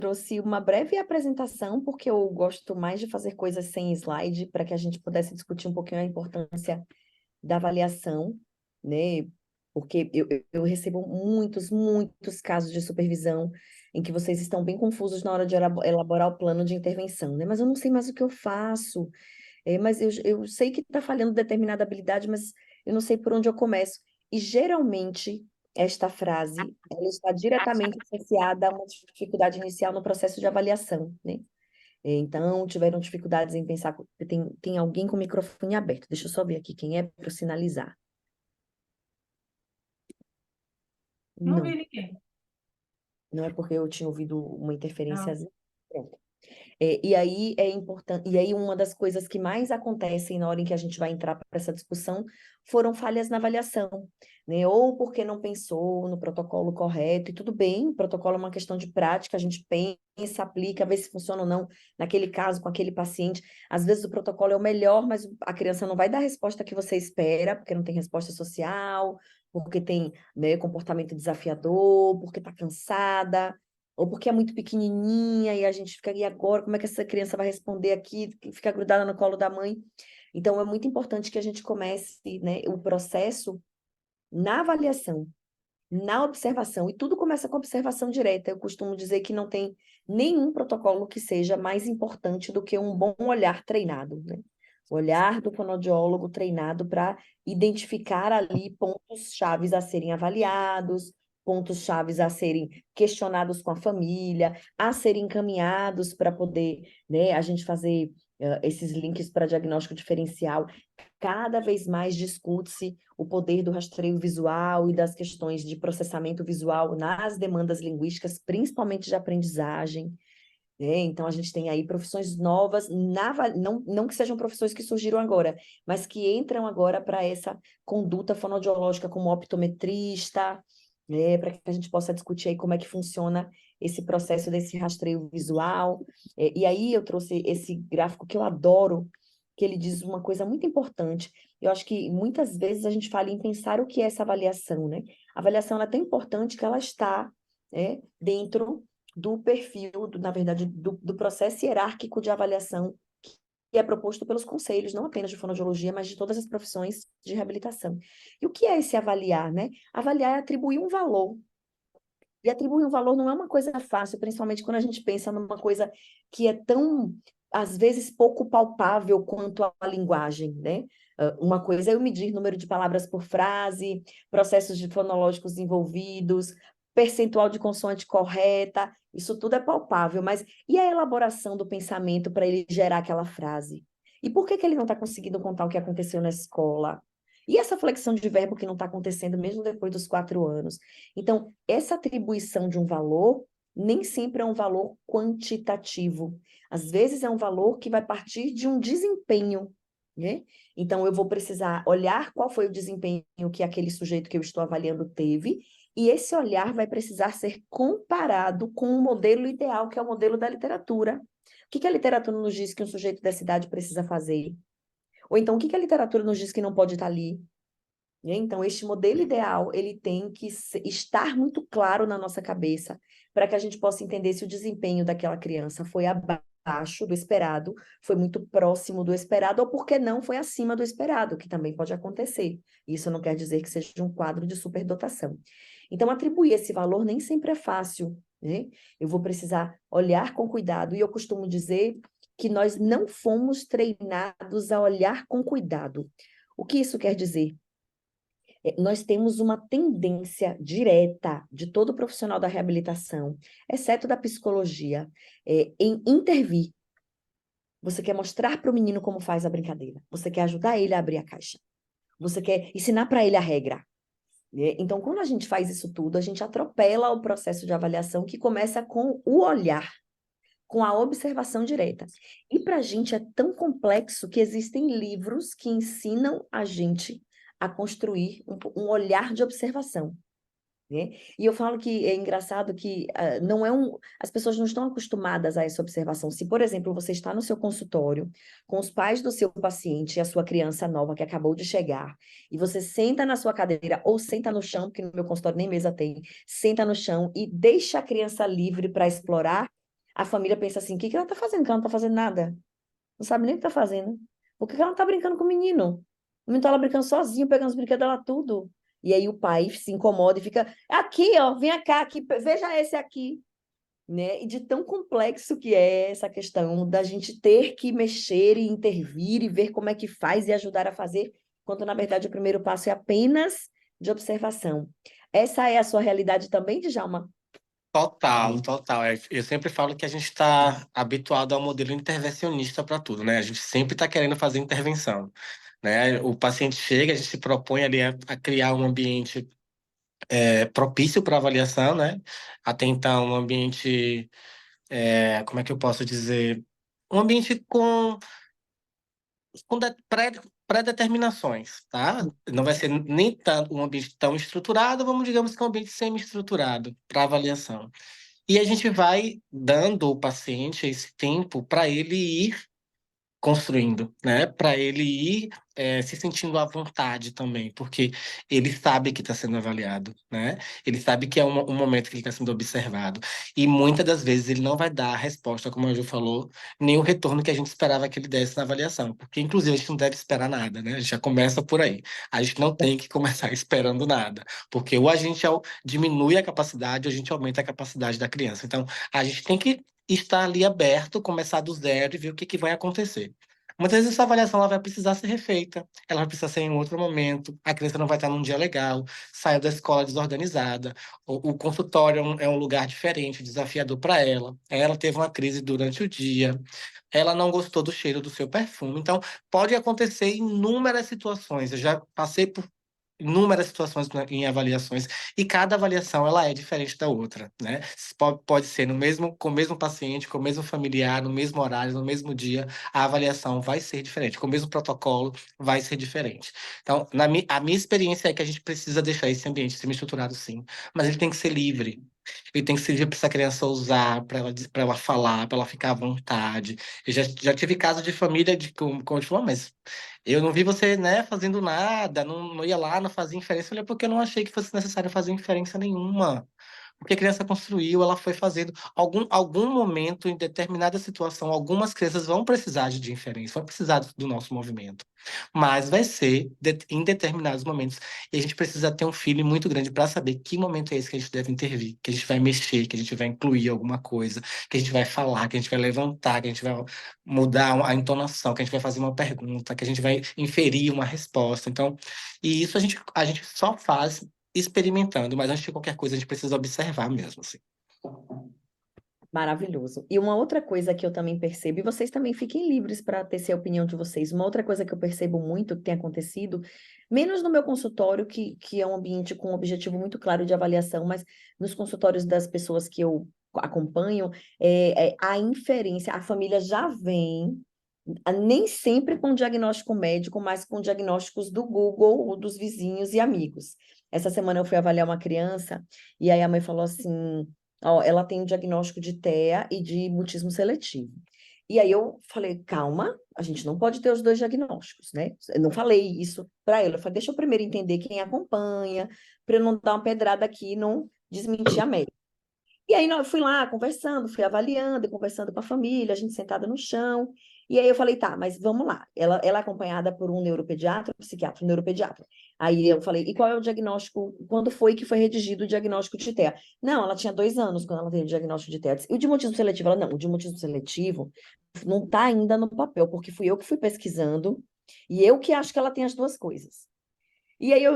trouxe uma breve apresentação, porque eu gosto mais de fazer coisas sem slide, para que a gente pudesse discutir um pouquinho a importância da avaliação, né? Porque eu recebo muitos casos de supervisão em que vocês estão bem confusos na hora de elaborar o plano de intervenção, né? Mas eu não sei mais o que eu faço, mas eu sei que está falhando determinada habilidade, mas eu não sei por onde eu começo. E geralmente esta frase ela está diretamente associada a uma dificuldade inicial no processo de avaliação, né? Então, tiveram dificuldades em pensar. Tem alguém com o microfone aberto. Deixa eu só ver aqui quem é para eu sinalizar. Não vi Não, ninguém. não é porque eu tinha ouvido uma Não. interferência. Pronto. E aí é importante, e aí uma das coisas que mais acontecem na hora em que a gente vai entrar para essa discussão foram falhas na avaliação, né? Ou porque não pensou no protocolo correto, e tudo bem, o protocolo é uma questão de prática, a gente pensa, aplica, vê se funciona ou não naquele caso, com aquele paciente. Às vezes o protocolo é o melhor, mas a criança não vai dar a resposta que você espera, porque não tem resposta social, porque tem, né, comportamento desafiador, porque está cansada ou porque é muito pequenininha e a gente fica, e agora, como é que essa criança vai responder aqui, fica grudada no colo da mãe? Então, é muito importante que a gente comece, né, o processo na avaliação, na observação, e tudo começa com observação direta. Eu costumo dizer que não tem nenhum protocolo que seja mais importante do que um bom olhar treinado, né? O olhar do fonoaudiólogo treinado para identificar ali pontos chaves a serem avaliados, pontos chaves a serem questionados com a família, a serem encaminhados para poder, né, a gente fazer esses links para diagnóstico diferencial. Cada vez mais discute-se o poder do rastreio visual e das questões de processamento visual nas demandas linguísticas, principalmente de aprendizagem, né? Então, a gente tem aí profissões novas, não que sejam profissões que surgiram agora, mas que entram agora para essa conduta fonoaudiológica como optometrista, né? Para que a gente possa discutir aí como é que funciona esse processo desse rastreio visual. E aí eu trouxe esse gráfico que eu adoro, que ele diz uma coisa muito importante. Eu acho que muitas vezes a gente fala em pensar o que é essa avaliação, né? A avaliação ela é tão importante que ela está, dentro do perfil, na verdade, do processo hierárquico de avaliação que é proposto pelos conselhos, não apenas de fonoaudiologia, mas de todas as profissões de reabilitação. E o que é esse avaliar, né? Avaliar é atribuir um valor. E atribuir um valor não é uma coisa fácil, principalmente quando a gente pensa numa coisa que é tão, às vezes, pouco palpável quanto a linguagem, né? Uma coisa é eu medir número de palavras por frase, processos de fonológicos envolvidos, percentual de consoante correta, isso tudo é palpável, mas e a elaboração do pensamento para ele gerar aquela frase? E por que que ele não está conseguindo contar o que aconteceu na escola? E essa flexão de verbo que não está acontecendo mesmo depois dos 4 anos? Então, essa atribuição de um valor nem sempre é um valor quantitativo. Às vezes é um valor que vai partir de um desempenho, né? Então, eu vou precisar olhar qual foi o desempenho que aquele sujeito que eu estou avaliando teve, e esse olhar vai precisar ser comparado com o modelo ideal, que é o modelo da literatura. O que que a literatura nos diz que um sujeito dessa idade precisa fazer? Ou então, o que que a literatura nos diz que não pode estar ali? Né? Então, este modelo ideal, ele tem que estar muito claro na nossa cabeça, para que a gente possa entender se o desempenho daquela criança foi abaixo do esperado, foi muito próximo do esperado, ou porque não foi acima do esperado, que também pode acontecer. Isso não quer dizer que seja um quadro de superdotação. Então, atribuir esse valor nem sempre é fácil, né? Eu vou precisar olhar com cuidado, e eu costumo dizer que nós não fomos treinados a olhar com cuidado. O que isso quer dizer? Nós temos uma tendência direta de todo profissional da reabilitação, exceto da psicologia, em intervir. Você quer mostrar para o menino como faz a brincadeira. Você quer ajudar ele a abrir a caixa. Você quer ensinar para ele a regra. Né? Então, quando a gente faz isso tudo, a gente atropela o processo de avaliação que começa com o olhar, com a observação direta. E para a gente é tão complexo que existem livros que ensinam a gente a construir um olhar de observação. Né? E eu falo que é engraçado que não é as pessoas não estão acostumadas a essa observação. Se, por exemplo, você está no seu consultório com os pais do seu paciente e a sua criança nova que acabou de chegar, e você senta na sua cadeira ou senta no chão, porque no meu consultório nem mesa tem, senta no chão e deixa a criança livre para explorar, a família pensa assim, o que que ela tá fazendo? Que ela não tá fazendo nada. Não sabe nem o que tá fazendo. Por que que ela não tá brincando com o menino? O menino tá lá brincando sozinho, pegando os brinquedos dela tudo. E aí o pai se incomoda e fica, aqui, ó, vem cá, aqui, veja esse aqui. Né? E de tão complexo que é essa questão da gente ter que mexer e intervir e ver como é que faz e ajudar a fazer, quando na verdade o primeiro passo é apenas de observação. Essa é a sua realidade também, Djalma? Total, total. Eu sempre falo que a gente está habituado ao modelo intervencionista para tudo, né? A gente sempre está querendo fazer intervenção, né? O paciente chega, a gente se propõe ali a criar um ambiente propício para avaliação, né? Até então, um ambiente, como é que eu posso dizer? Um ambiente com pré-determinações, tá? Não vai ser nem tanto um ambiente tão estruturado, vamos digamos que um ambiente semi-estruturado para avaliação. E a gente vai dando ao paciente esse tempo para ele ir construindo, né? Para ele ir se sentindo à vontade também, porque ele sabe que está sendo avaliado, né? Ele sabe que é um momento que ele está sendo observado. E muitas das vezes ele não vai dar a resposta, como a Ju falou, nem o retorno que a gente esperava que ele desse na avaliação, porque inclusive a gente não deve esperar nada, né? A gente já começa por aí. A gente não tem que começar esperando nada, porque ou a gente diminui a capacidade, ou a gente aumenta a capacidade da criança. Então, a gente tem que estar ali aberto, começar do zero e ver o que vai acontecer. Muitas vezes essa avaliação ela vai precisar ser refeita, ela vai precisar ser em outro momento, a criança não vai estar num dia legal, saiu da escola desorganizada, o consultório é um lugar diferente, desafiador para ela teve uma crise durante o dia, ela não gostou do cheiro do seu perfume, então pode acontecer inúmeras situações, eu já passei por inúmeras situações em avaliações e cada avaliação ela é diferente da outra, né? Pode ser no mesmo com o mesmo paciente, com o mesmo familiar, no mesmo horário, no mesmo dia, a avaliação vai ser diferente, com o mesmo protocolo vai ser diferente. Então, a minha experiência é que a gente precisa deixar esse ambiente semi-estruturado, sim, mas ele tem que ser livre. Ele tem que ser livre para essa criança usar, para ela falar, para ela ficar à vontade. Eu já tive casos de família como eu te falou, mas eu não vi você, né, fazendo nada, não ia lá, não fazia inferência. Eu falei, porque eu não achei que fosse necessário fazer inferência nenhuma. Porque a criança construiu, ela foi fazendo. Algum momento, em determinada situação, algumas crianças vão precisar de inferência, vão precisar do nosso movimento. Mas vai ser em determinados momentos. E a gente precisa ter um feeling muito grande para saber que momento é esse que a gente deve intervir, que a gente vai mexer, que a gente vai incluir alguma coisa, que a gente vai falar, que a gente vai levantar, que a gente vai mudar a entonação, que a gente vai fazer uma pergunta, que a gente vai inferir uma resposta. Então, e isso a gente só faz experimentando, mas antes de qualquer coisa a gente precisa observar mesmo, assim. Maravilhoso. E uma outra coisa que eu também percebo, e vocês também fiquem livres para ter a opinião de vocês, uma outra coisa que eu percebo muito que tem acontecido, menos no meu consultório, que é um ambiente com um objetivo muito claro de avaliação, mas nos consultórios das pessoas que eu acompanho, é a inferência, a família já vem, nem sempre com diagnóstico médico, mas com diagnósticos do Google ou dos vizinhos e amigos. Essa semana eu fui avaliar uma criança, e aí a mãe falou assim, ó, ela tem um diagnóstico de TEA e de mutismo seletivo. E aí eu falei, calma, a gente não pode ter os dois diagnósticos, né? Eu não falei isso para ela. Eu falei, deixa eu primeiro entender quem acompanha, para eu não dar uma pedrada aqui e não desmentir a médica. E aí eu fui lá conversando, fui avaliando, conversando com a família, a gente sentada no chão. E aí eu falei, tá, mas vamos lá. Ela é acompanhada por um neuropediatra, um psiquiatra, um neuropediatra. Aí eu falei, e qual é o diagnóstico? Quando foi que foi redigido o diagnóstico de TEA? Não, ela tinha 2 anos quando ela teve o diagnóstico de TEA. E o de mutismo seletivo? Ela, não, o de mutismo seletivo não está ainda no papel, porque fui eu que fui pesquisando e eu que acho que ela tem as duas coisas. E aí eu,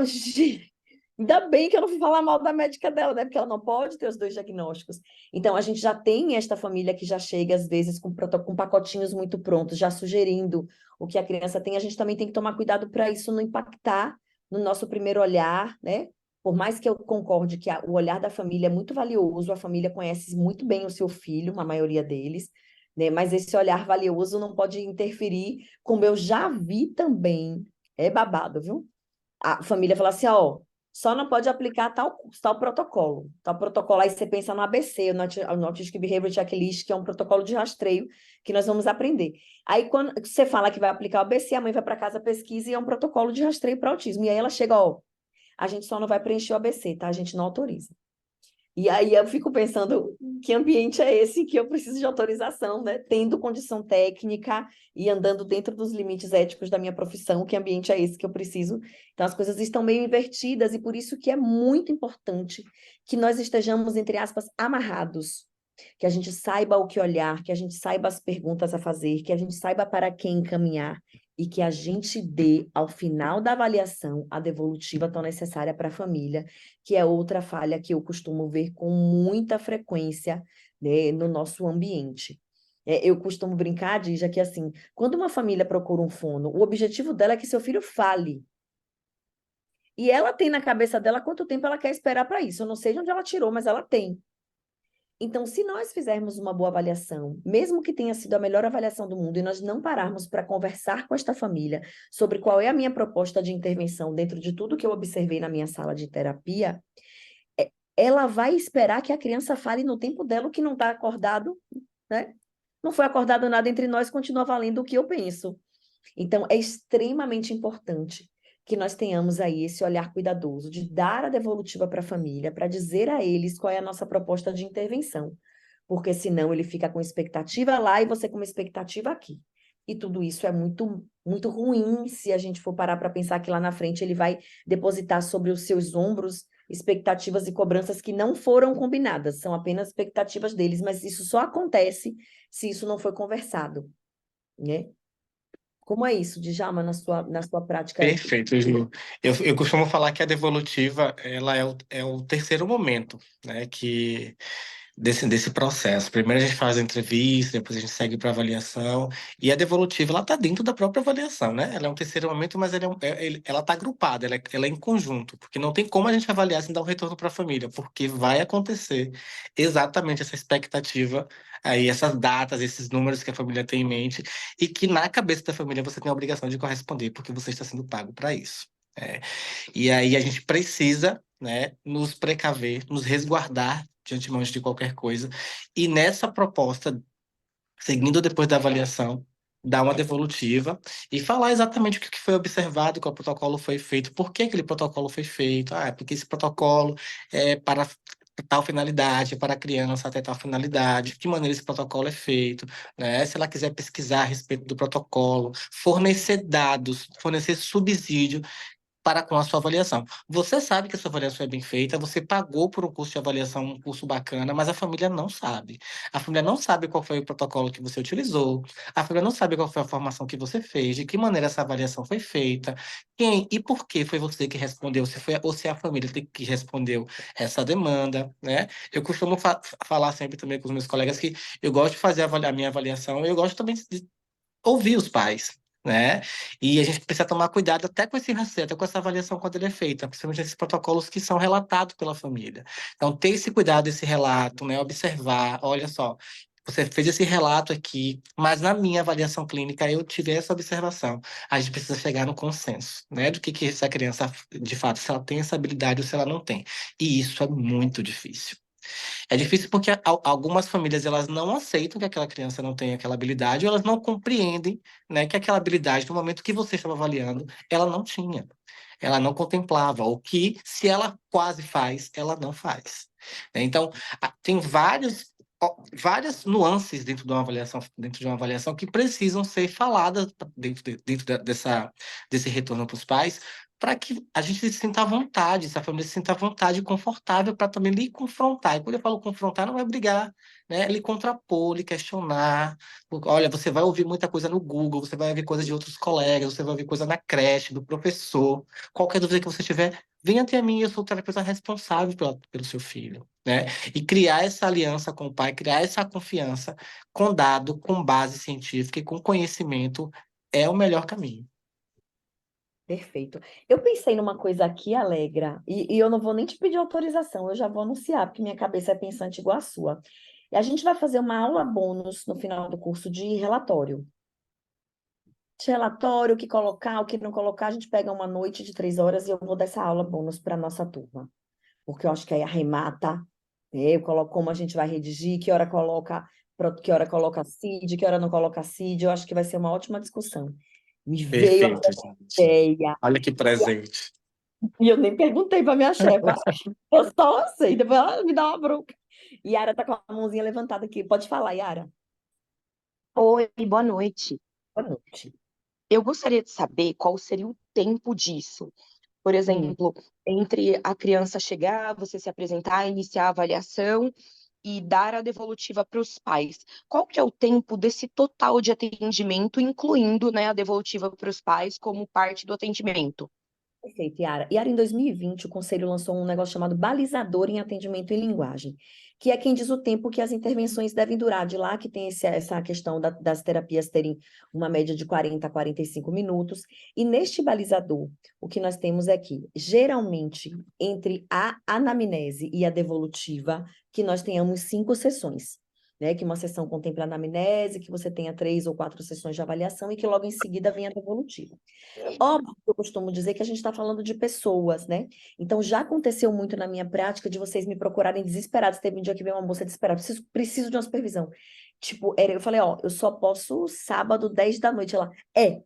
ainda bem que eu não fui falar mal da médica dela, né? Porque ela não pode ter os dois diagnósticos. Então, a gente já tem esta família que já chega, às vezes, com pacotinhos muito prontos, já sugerindo o que a criança tem. A gente também tem que tomar cuidado para isso não impactar no nosso primeiro olhar, né? Por mais que eu concorde que o olhar da família é muito valioso, a família conhece muito bem o seu filho, a maioria deles, né? Mas esse olhar valioso não pode interferir, como eu já vi também. É babado, viu? A família fala assim, ó, só não pode aplicar tal protocolo. Tal protocolo, aí você pensa no ABC, no Autistic Behavior Checklist, que é um protocolo de rastreio que nós vamos aprender. Aí, quando você fala que vai aplicar o ABC, a mãe vai para casa, pesquisa e é um protocolo de rastreio para autismo. E aí ela chega, ó, a gente só não vai preencher o ABC, tá? A gente não autoriza. E aí eu fico pensando que ambiente é esse que eu preciso de autorização, né? Tendo condição técnica e andando dentro dos limites éticos da minha profissão, que ambiente é esse que eu preciso? Então as coisas estão meio invertidas e por isso que é muito importante que nós estejamos, entre aspas, amarrados, que a gente saiba o que olhar, que a gente saiba as perguntas a fazer, que a gente saiba para quem encaminhar e que a gente dê, ao final da avaliação, a devolutiva tão necessária para a família, que é outra falha que eu costumo ver com muita frequência, né, no nosso ambiente. Eu costumo brincar, Dija, que assim, quando uma família procura um fono, o objetivo dela é que seu filho fale. E ela tem na cabeça dela quanto tempo ela quer esperar para isso. Eu não sei de onde ela tirou, mas ela tem. Então, se nós fizermos uma boa avaliação, mesmo que tenha sido a melhor avaliação do mundo, e nós não pararmos para conversar com esta família sobre qual é a minha proposta de intervenção dentro de tudo que eu observei na minha sala de terapia, ela vai esperar que a criança fale no tempo dela o que não está acordado, né? Não foi acordado nada entre nós, continua valendo o que eu penso. Então, é extremamente importante que nós tenhamos aí esse olhar cuidadoso de dar a devolutiva para a família, para dizer a eles qual é a nossa proposta de intervenção, porque senão ele fica com expectativa lá e você com uma expectativa aqui. E tudo isso é muito, muito ruim se a gente for parar para pensar que lá na frente ele vai depositar sobre os seus ombros expectativas e cobranças que não foram combinadas, são apenas expectativas deles, mas isso só acontece se isso não foi conversado, né? Como é isso, Djalma, na sua prática aí? Perfeito, Ju. Eu costumo falar que a devolutiva, ela é o terceiro momento, né, desse processo. Primeiro a gente faz a entrevista, depois a gente segue para avaliação, e a devolutiva, ela está dentro da própria avaliação, né? Ela é um terceiro momento, mas ela está agrupada, ela é em conjunto, porque não tem como a gente avaliar sem dar um retorno para a família, porque vai acontecer exatamente essa expectativa, aí essas datas, esses números que a família tem em mente, e que na cabeça da família você tem a obrigação de corresponder, porque você está sendo pago para isso. É. E aí a gente precisa, né, nos precaver, nos resguardar de antemão de qualquer coisa. E nessa proposta, seguindo depois da avaliação, dar uma devolutiva e falar exatamente o que foi observado, qual protocolo foi feito, por que aquele protocolo foi feito. Ah, é porque esse protocolo é para tal finalidade, é para a criança até tal finalidade, de que maneira esse protocolo é feito, né? Se ela quiser pesquisar a respeito do protocolo, fornecer dados, fornecer subsídio para com a sua avaliação. Você sabe que a sua avaliação é bem feita, você pagou por um curso de avaliação, um curso bacana, mas a família não sabe. A família não sabe qual foi o protocolo que você utilizou, a família não sabe qual foi a formação que você fez, de que maneira essa avaliação foi feita, quem e por que foi você que respondeu, se foi ou se a família que respondeu essa demanda, né? Eu costumo falar sempre também com os meus colegas que eu gosto de fazer a minha avaliação, e eu gosto também de ouvir os pais, né? E a gente precisa tomar cuidado até com esse receita, até com essa avaliação quando ele é feita, principalmente esses protocolos que são relatados pela família. Então, ter esse cuidado, esse relato, né? Observar, olha só, você fez esse relato aqui, mas na minha avaliação clínica eu tive essa observação. A gente precisa chegar no consenso, né? Do que essa criança, de fato, se ela tem essa habilidade ou se ela não tem. E isso é muito difícil. É difícil porque algumas famílias elas não aceitam que aquela criança não tenha aquela habilidade, ou elas não compreendem, né, que aquela habilidade, no momento que você estava avaliando, ela não tinha. Ela não contemplava, ou que se ela quase faz, ela não faz. Então, tem várias nuances dentro de uma avaliação que precisam ser faladas desse retorno para os pais, para que a gente se sinta à vontade, se a família se sinta à vontade e confortável para também lhe confrontar. E quando eu falo confrontar, não é brigar, né? É lhe contrapor, lhe questionar. Olha, você vai ouvir muita coisa no Google, você vai ouvir coisa de outros colegas, você vai ouvir coisa na creche, do professor. Qualquer dúvida que você tiver, venha até mim, eu sou o terapeuta responsável pelo seu filho, né? E criar essa aliança com o pai, criar essa confiança com dado, com base científica e com conhecimento é o melhor caminho. Perfeito. Eu pensei numa coisa aqui, Alegra, e eu não vou nem te pedir autorização, eu já vou anunciar, porque minha cabeça é pensante igual a sua. E a gente vai fazer uma aula bônus no final do curso de relatório. De relatório, o que colocar, o que não colocar, a gente pega uma noite de 3 horas e eu vou dar essa aula bônus para a nossa turma. Porque eu acho que aí arremata, né? Eu coloco como a gente vai redigir, que hora coloca CID, que hora não coloca CID, eu acho que vai ser uma ótima discussão. Me veio a Perfeito, gente. ideia. Olha que presente. E eu nem perguntei pra minha chefa. Eu só sei, depois ela me dá uma bronca. Yara tá com a mãozinha levantada aqui. Pode falar, Yara. Oi, boa noite. Boa noite. Eu gostaria de saber qual seria o tempo disso. Por Hum. exemplo, entre a criança chegar, você se apresentar, iniciar a avaliação e dar a devolutiva para os pais. Qual que é o tempo desse total de atendimento, incluindo, né, a devolutiva para os pais como parte do atendimento? Perfeito, Yara. Yara, em 2020, o Conselho lançou um negócio chamado balizador em atendimento em linguagem, que é quem diz o tempo que as intervenções devem durar. De lá que tem essa questão das terapias terem uma média de 40 a 45 minutos. E neste balizador, o que nós temos é que, geralmente, entre a anamnese e a devolutiva, que nós tenhamos 5 sessões. Né, que uma sessão contempla a anamnese, que você tenha 3 ou 4 sessões de avaliação e que logo em seguida venha a devolutiva. Óbvio que eu costumo dizer que a gente está falando de pessoas, né? Então, já aconteceu muito na minha prática de vocês me procurarem desesperados. Teve um dia que veio uma moça desesperada, preciso de uma supervisão. Tipo, eu falei, ó, eu só posso sábado, 10 da noite. Ela,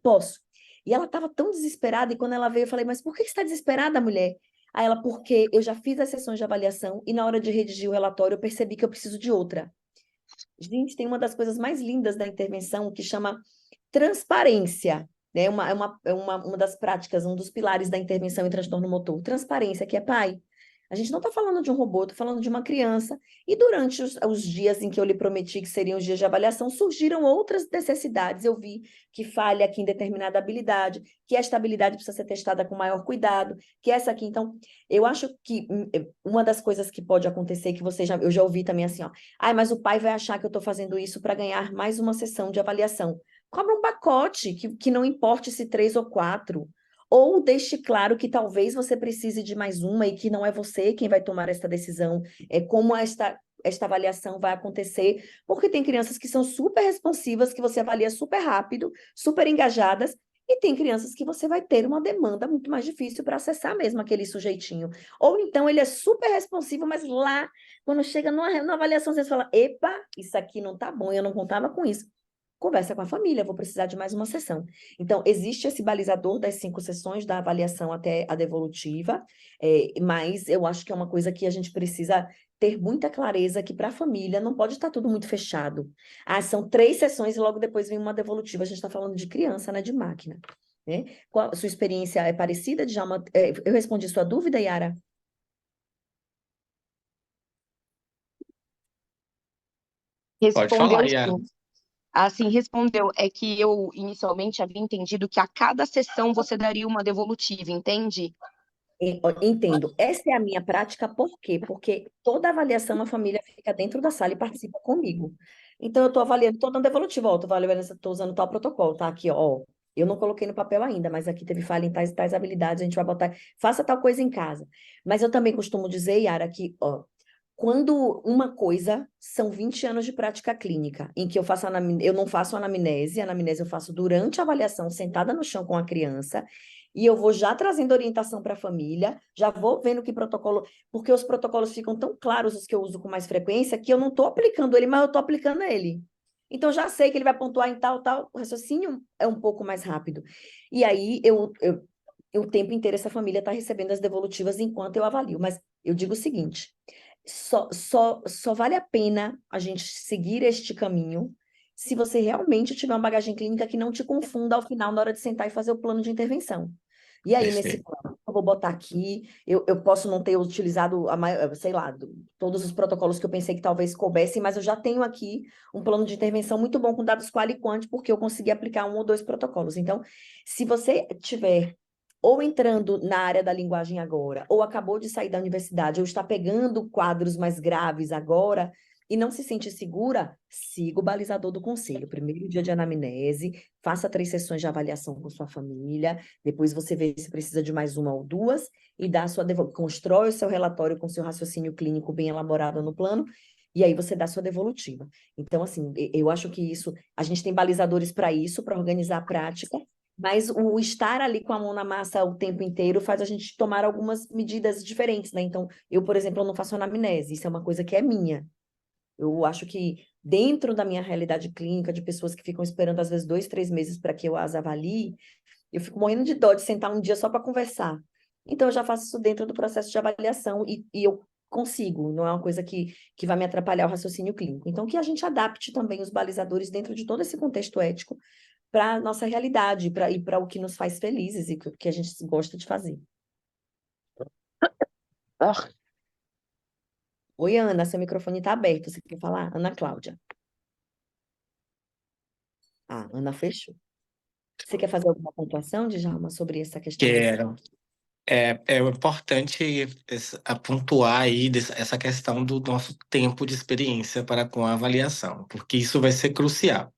posso. E ela estava tão desesperada, e quando ela veio, eu falei, mas por que você está desesperada, mulher? Aí ela, porque eu já fiz as sessões de avaliação e na hora de redigir o relatório eu percebi que eu preciso de outra. Gente, tem uma das coisas mais lindas da intervenção que chama transparência. Né? Uma das práticas, um dos pilares da intervenção em transtorno motor. Transparência, que é pai. A gente não está falando de um robô, estou falando de uma criança. E durante os dias em que eu lhe prometi que seriam os dias de avaliação, surgiram outras necessidades. Eu vi que falha aqui em determinada habilidade, que esta habilidade precisa ser testada com maior cuidado, que essa aqui. Então, eu acho que uma das coisas que pode acontecer, que eu já ouvi também assim, ó, mas o pai vai achar que eu estou fazendo isso para ganhar mais uma sessão de avaliação. Cobra um pacote, que não importe se 3 ou 4. Ou deixe claro que talvez você precise de mais uma e que não é você quem vai tomar esta decisão, como esta avaliação vai acontecer, porque tem crianças que são super responsivas, que você avalia super rápido, super engajadas, e tem crianças que você vai ter uma demanda muito mais difícil para acessar mesmo aquele sujeitinho. Ou então ele é super responsivo, mas lá, quando chega numa avaliação, você fala, epa, isso aqui não tá bom, eu não contava com isso. Conversa com a família, vou precisar de mais uma sessão. Então, existe esse balizador das 5 sessões, da avaliação até a devolutiva, mas eu acho que é uma coisa que a gente precisa ter muita clareza que para a família não pode estar tudo muito fechado. São 3 sessões e logo depois vem uma devolutiva. A gente está falando de criança, né, de máquina. Né? Qual a sua experiência é parecida, Djalma? Eu respondi sua dúvida, Yara? Pode falar, Respondeu Yara. sim. Assim, respondeu. É que eu inicialmente havia entendido que a cada sessão você daria uma devolutiva, entende? Entendo. Essa é a minha prática, por quê? Porque toda avaliação a família fica dentro da sala e participa comigo. Então, eu estou avaliando, estou dando devolutiva, estou avaliando, estou usando tal protocolo, tá aqui, ó. Eu não coloquei no papel ainda, mas aqui teve falha em tais e tais habilidades, a gente vai botar, faça tal coisa em casa. Mas eu também costumo dizer, Yara, que, ó, quando uma coisa são 20 anos de prática clínica, em que eu não faço anamnese eu faço durante a avaliação, sentada no chão com a criança, e eu vou já trazendo orientação para a família, já vou vendo que protocolo, porque os protocolos ficam tão claros, os que eu uso com mais frequência, que eu não estou aplicando ele, mas eu estou aplicando ele. Então, já sei que ele vai pontuar em tal, tal, o raciocínio é um pouco mais rápido. E aí, o tempo inteiro essa família está recebendo as devolutivas enquanto eu avalio. Mas eu digo o seguinte, só vale a pena a gente seguir este caminho se você realmente tiver uma bagagem clínica que não te confunda ao final na hora de sentar e fazer o plano de intervenção. E aí, nesse Perfeito. plano, eu vou botar aqui, eu posso não ter utilizado, sei lá, todos os protocolos que eu pensei que talvez coubessem, mas eu já tenho aqui um plano de intervenção muito bom com dados qual e quant, porque eu consegui aplicar 1 ou 2 protocolos. Então, se você tiver ou entrando na área da linguagem agora, ou acabou de sair da universidade, ou está pegando quadros mais graves agora, e não se sente segura, siga o balizador do conselho. Primeiro dia de anamnese, faça 3 sessões de avaliação com sua família, depois você vê se precisa de mais 1 ou 2, e constrói o seu relatório com seu raciocínio clínico bem elaborado no plano, e aí você dá sua devolutiva. Então, assim, eu acho que isso, a gente tem balizadores para isso, para organizar a prática, mas o estar ali com a mão na massa o tempo inteiro faz a gente tomar algumas medidas diferentes, né? Então, eu, por exemplo, eu não faço anamnese, isso é uma coisa que é minha. Eu acho que dentro da minha realidade clínica, de pessoas que ficam esperando às vezes 2, 3 meses para que eu as avalie, eu fico morrendo de dó de sentar um dia só para conversar. Então, eu já faço isso dentro do processo de avaliação e eu consigo, não é uma coisa que vai me atrapalhar o raciocínio clínico. Então, que a gente adapte também os balizadores dentro de todo esse contexto ético para a nossa realidade e para o que nos faz felizes e o que a gente gosta de fazer. Ah, Oi, Ana, seu microfone está aberto. Você quer falar? Ana Cláudia. Ah, Ana fechou. Você quer fazer alguma pontuação, Djalma, sobre essa questão desse? Quero. É importante pontuar aí essa questão do nosso tempo de experiência para com a avaliação, porque isso vai ser crucial,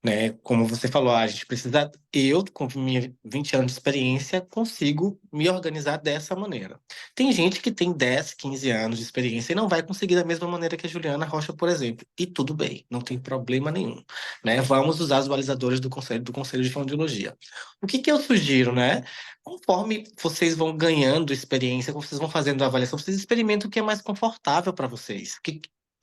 né? Como você falou, a gente precisa, eu, com minha 20 anos de experiência, consigo me organizar dessa maneira. Tem gente que tem 10, 15 anos de experiência e não vai conseguir da mesma maneira que a Juliana Rocha, por exemplo. E tudo bem, não tem problema nenhum, né? Vamos usar os balizadores do Conselho de Fonoaudiologia. O que que eu sugiro, né? Conforme vocês vão ganhando experiência, conforme vocês vão fazendo a avaliação, vocês experimentam o que é mais confortável para vocês.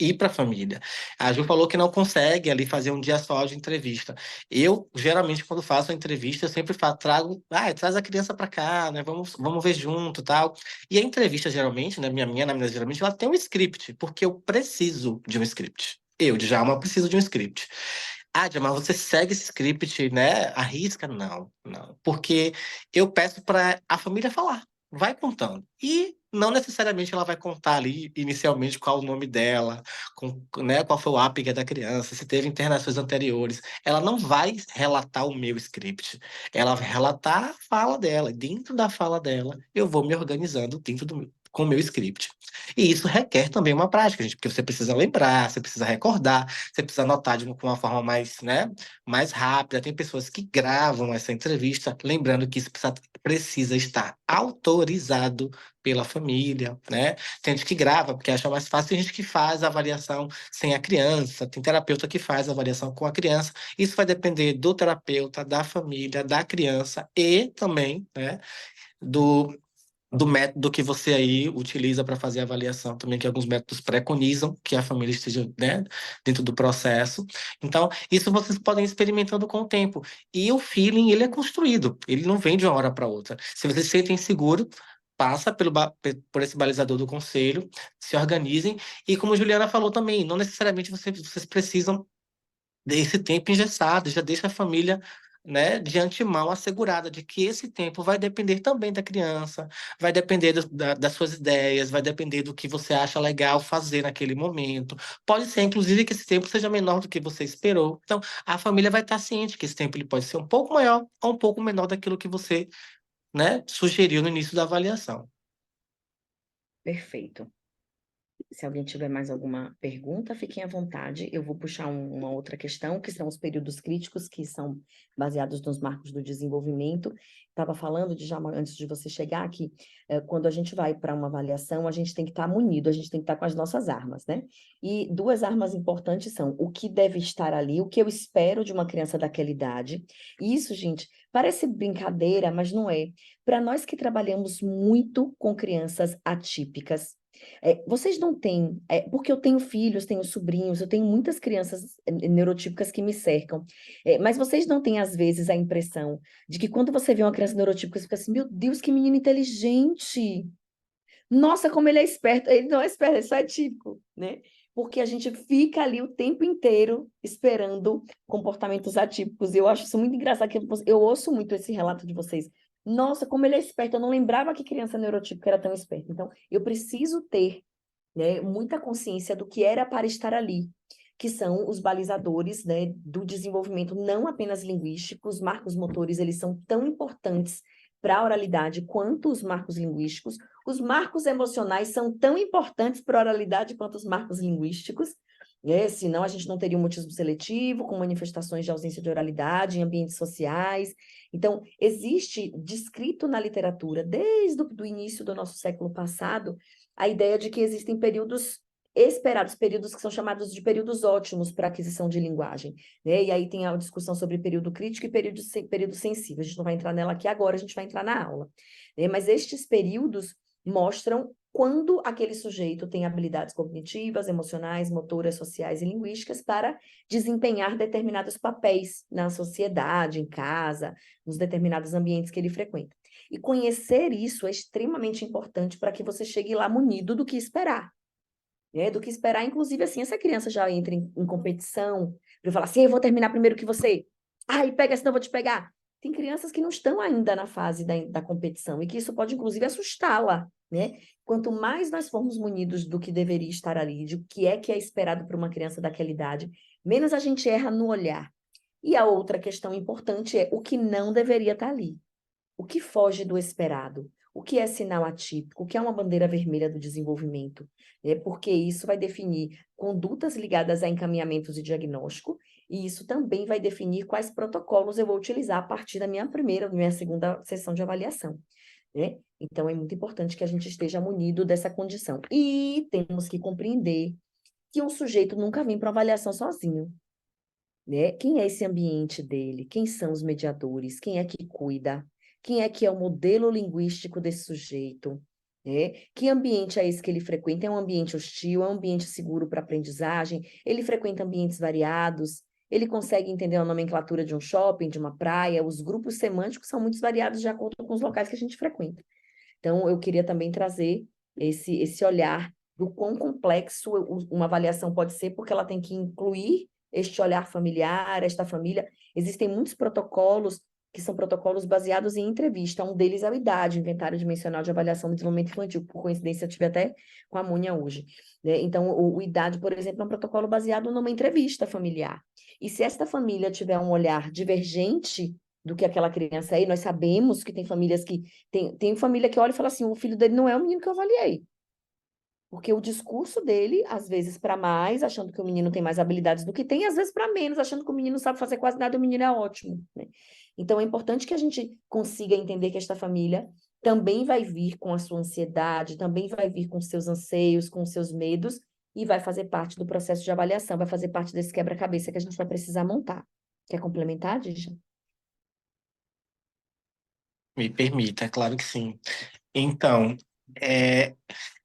E para a família. A Ju falou que não consegue ali fazer um dia só de entrevista. Eu, geralmente, quando faço a entrevista, eu sempre traz a criança para cá, né? Vamos ver junto, tal. E a entrevista, geralmente, né? Minha anamnese, geralmente, ela tem um script, porque eu preciso de um script. Eu, Djalma, preciso de um script. Ah, Djalma, você segue esse script, né? Arrisca? Não, não. Porque eu peço para a família falar. Vai contando. E não necessariamente ela vai contar ali inicialmente qual o nome dela, né, qual foi o APGA da criança, se teve internações anteriores. Ela não vai relatar o meu script. Ela vai relatar a fala dela. E dentro da fala dela, eu vou me organizando com o meu script. E isso requer também uma prática, gente, porque você precisa lembrar, você precisa recordar, você precisa anotar com uma forma mais, né, mais rápida. Tem pessoas que gravam essa entrevista, lembrando que isso precisa estar autorizado pela família, né? Tem gente que grava porque acha mais fácil, tem gente que faz a avaliação sem a criança, tem terapeuta que faz a avaliação com a criança. Isso vai depender do terapeuta, da família, da criança e também, né, do, do método que você aí utiliza para fazer a avaliação também, que alguns métodos preconizam que a família esteja, né, dentro do processo. Então, isso vocês podem ir experimentando com o tempo. E o feeling, ele é construído, ele não vem de uma hora para outra. Se vocês se sentem seguros, passa por esse balizador do conselho, se organizem. E como a Juliana falou também, não necessariamente vocês precisam desse tempo engessado, já deixa a família, né, de antemão assegurada de que esse tempo vai depender também da criança, vai depender das suas ideias, vai depender do que você acha legal fazer naquele momento. Pode ser, inclusive, que esse tempo seja menor do que você esperou. Então, a família vai estar ciente que esse tempo ele pode ser um pouco maior ou um pouco menor daquilo que você, né, sugeriu no início da avaliação. Perfeito. Se alguém tiver mais alguma pergunta, fiquem à vontade. Eu vou puxar uma outra questão, que são os períodos críticos, que são baseados nos marcos do desenvolvimento. Estava falando, antes de você chegar aqui, quando a gente vai para uma avaliação, a gente tem que estar munido, a gente tem que estar com as nossas armas, né? E duas armas importantes são o que deve estar ali, o que eu espero de uma criança daquela idade. E isso, gente, parece brincadeira, mas não é. Para nós que trabalhamos muito com crianças atípicas, vocês não têm, porque eu tenho filhos, tenho sobrinhos, eu tenho muitas crianças neurotípicas que me cercam, mas vocês não têm, às vezes, a impressão de que quando você vê uma criança neurotípica, você fica assim, meu Deus, que menino inteligente! Nossa, como ele é esperto! Ele não é esperto, ele só é típico, né? Porque a gente fica ali o tempo inteiro esperando comportamentos atípicos. E eu acho isso muito engraçado, que eu ouço muito esse relato de vocês. Nossa, como ele é esperto! Eu não lembrava que criança neurotípica era tão esperta. Então, eu preciso ter, né, muita consciência do que era para estar ali, que são os balizadores, né, do desenvolvimento não apenas linguístico. Os marcos motores, eles são tão importantes para a oralidade quanto os marcos linguísticos. Os marcos emocionais são tão importantes para a oralidade quanto os marcos linguísticos, né? Senão a gente não teria um mutismo seletivo, com manifestações de ausência de oralidade em ambientes sociais. Então, existe descrito na literatura, desde o início do nosso século passado, a ideia de que existem períodos esperados, períodos que são chamados de períodos ótimos para aquisição de linguagem, né? E aí tem a discussão sobre período crítico e período sensível. A gente não vai entrar nela aqui agora, a gente vai entrar na aula, né? Mas estes períodos mostram quando aquele sujeito tem habilidades cognitivas, emocionais, motoras, sociais e linguísticas para desempenhar determinados papéis na sociedade, em casa, nos determinados ambientes que ele frequenta. E conhecer isso é extremamente importante para que você chegue lá munido do que esperar. Né? Do que esperar, inclusive, assim, essa criança já entra em competição, para falar assim, eu vou terminar primeiro que você. Ai, pega, senão eu vou te pegar. Tem crianças que não estão ainda na fase da competição e que isso pode, inclusive, assustá-la, né? Quanto mais nós formos munidos do que deveria estar ali, de o que é esperado para uma criança daquela idade, menos a gente erra no olhar. E a outra questão importante é o que não deveria estar ali. O que foge do esperado? O que é sinal atípico? O que é uma bandeira vermelha do desenvolvimento? Porque isso vai definir condutas ligadas a encaminhamentos e diagnóstico, e isso também vai definir quais protocolos eu vou utilizar a partir da minha segunda sessão de avaliação. Né? Então, é muito importante que a gente esteja munido dessa condição. E temos que compreender que um sujeito nunca vem para avaliação sozinho. Né? Quem é esse ambiente dele? Quem são os mediadores? Quem é que cuida? Quem é que é o modelo linguístico desse sujeito? Né? Que ambiente é esse que ele frequenta? É um ambiente hostil? É um ambiente seguro para aprendizagem? Ele frequenta ambientes variados? Ele consegue entender a nomenclatura de um shopping, de uma praia? Os grupos semânticos são muito variados de acordo com os locais que a gente frequenta. Então, eu queria também trazer esse olhar do quão complexo uma avaliação pode ser, porque ela tem que incluir este olhar familiar, esta família. Existem muitos protocolos que são protocolos baseados em entrevista. Um deles é o IDAD, Inventário Dimensional de Avaliação do Desenvolvimento Infantil. Por coincidência, eu tive até com a Múnia hoje. Né? Então, o IDAD, por exemplo, é um protocolo baseado numa entrevista familiar. E se esta família tiver um olhar divergente do que aquela criança é, e nós sabemos que tem famílias que... Tem família que olha e fala assim, o filho dele não é o menino que eu avaliei. Porque o discurso dele, às vezes, para mais, achando que o menino tem mais habilidades do que tem, às vezes para menos, achando que o menino sabe fazer quase nada e o menino é ótimo. Né? Então, é importante que a gente consiga entender que esta família também vai vir com a sua ansiedade, também vai vir com seus anseios, com seus medos, e vai fazer parte do processo de avaliação, vai fazer parte desse quebra-cabeça que a gente vai precisar montar. Quer complementar, Dija? Me permita, claro que sim. Então, é,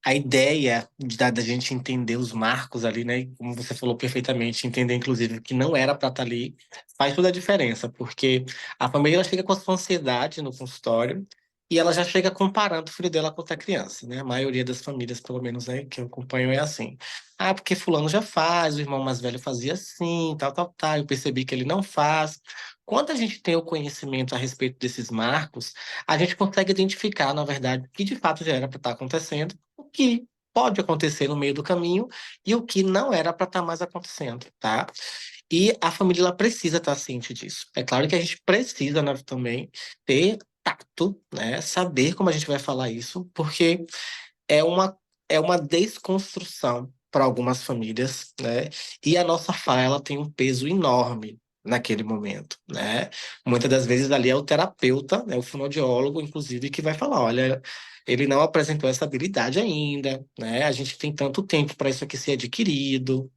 a ideia da gente entender os marcos ali, né? Como você falou perfeitamente, entender inclusive que não era para estar ali, faz toda a diferença, porque a família ela chega com a sua ansiedade no consultório e ela já chega comparando o filho dela com outra criança, né? A maioria das famílias, pelo menos, né, que eu acompanho, é assim. Ah, porque fulano já faz, o irmão mais velho fazia assim, tal, tal, tal, eu percebi que ele não faz. Quando a gente tem o conhecimento a respeito desses marcos, a gente consegue identificar, na verdade, o que de fato já era para estar acontecendo, o que pode acontecer no meio do caminho e o que não era para estar mais acontecendo, tá? E a família ela precisa estar ciente disso. É claro que a gente precisa, né, também ter tato, né? Saber como a gente vai falar isso, porque é uma desconstrução para algumas famílias, né? E a nossa fala ela tem um peso enorme naquele momento, né? Muitas das vezes ali é o terapeuta, né, o fonoaudiólogo, inclusive, que vai falar, olha, ele não apresentou essa habilidade ainda, né? A gente tem tanto tempo para isso aqui ser adquirido.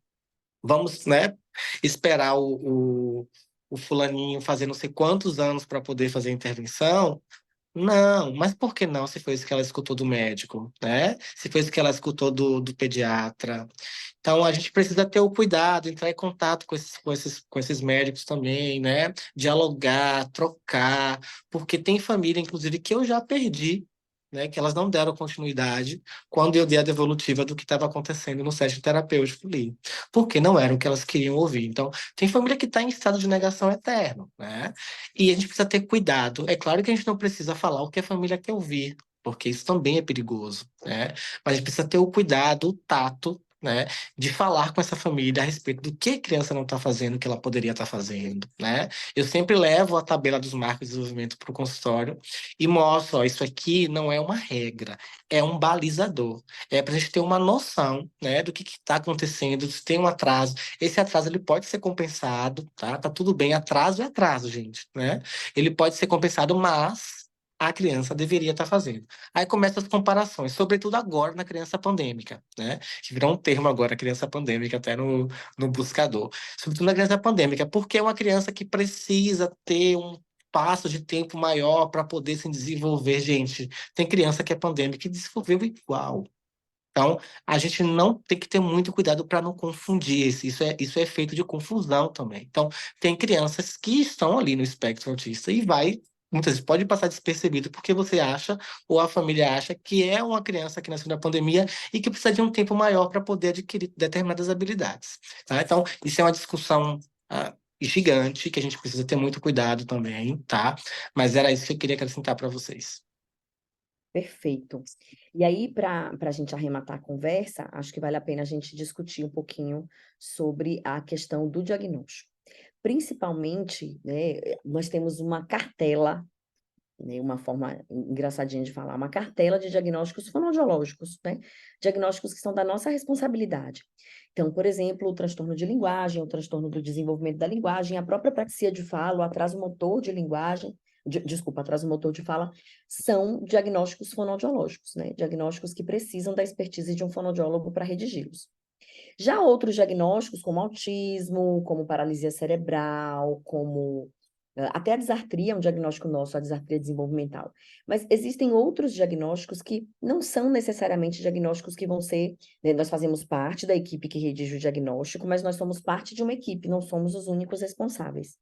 Vamos, né, esperar o fulaninho fazer não sei quantos anos para poder fazer a intervenção. Não, mas por que não se foi isso que ela escutou do médico, né? Se foi isso que ela escutou do pediatra. Então, a gente precisa ter o cuidado, entrar em contato com esses médicos também, né? Dialogar, trocar, porque tem família, inclusive, que eu já perdi, né? Que elas não deram continuidade quando eu dei a devolutiva do que estava acontecendo no set terapêutico ali, porque não era o que elas queriam ouvir. Então, tem família que está em estado de negação eterno, né? E a gente precisa ter cuidado. É claro que a gente não precisa falar o que a família quer ouvir, porque isso também é perigoso, né? Mas a gente precisa ter o cuidado, o tato, né, de falar com essa família a respeito do que a criança não está fazendo, que ela poderia estar fazendo, né? Eu sempre levo a tabela dos marcos de desenvolvimento para o consultório e mostro, ó, isso aqui não é uma regra, é um balizador. É para a gente ter uma noção, né, do que está acontecendo, se tem um atraso. Esse atraso ele pode ser compensado, tá? Tá tudo bem, atraso é atraso, gente, né? Ele pode ser compensado, mas a criança deveria estar fazendo. Aí começam as comparações, sobretudo agora na criança pandêmica, né? Que virou um termo agora, criança pandêmica, até no buscador. Sobretudo na criança pandêmica, porque é uma criança que precisa ter um passo de tempo maior para poder se desenvolver. Gente, tem criança que é pandêmica e desenvolveu igual. Então, a gente não tem que ter muito cuidado para não confundir. Isso é feito de confusão também. Então, tem crianças que estão ali no espectro autista e vai muitas vezes pode passar despercebido porque você acha, ou a família acha, que é uma criança que nasceu na pandemia e que precisa de um tempo maior para poder adquirir determinadas habilidades, tá? Então, isso é uma discussão gigante, que a gente precisa ter muito cuidado também, tá? Mas era isso que eu queria acrescentar para vocês. Perfeito. E aí, para a gente arrematar a conversa, acho que vale a pena a gente discutir um pouquinho sobre a questão do diagnóstico. Principalmente, né, nós temos uma cartela, né, uma forma engraçadinha de falar, uma cartela de diagnósticos fonoaudiológicos, né? Diagnósticos que são da nossa responsabilidade. Então, por exemplo, o transtorno de linguagem, o transtorno do desenvolvimento da linguagem, a própria praxia de fala, o atraso motor de linguagem, desculpa, atraso motor de fala, são diagnósticos fonoaudiológicos, né? Diagnósticos que precisam da expertise de um fonoaudiólogo para redigi-los. Já outros diagnósticos, como autismo, como paralisia cerebral, como até a disartria é um diagnóstico nosso, a disartria desenvolvimental. Mas existem outros diagnósticos que não são necessariamente diagnósticos que vão ser, né, nós fazemos parte da equipe que redige o diagnóstico, mas nós somos parte de uma equipe, não somos os únicos responsáveis.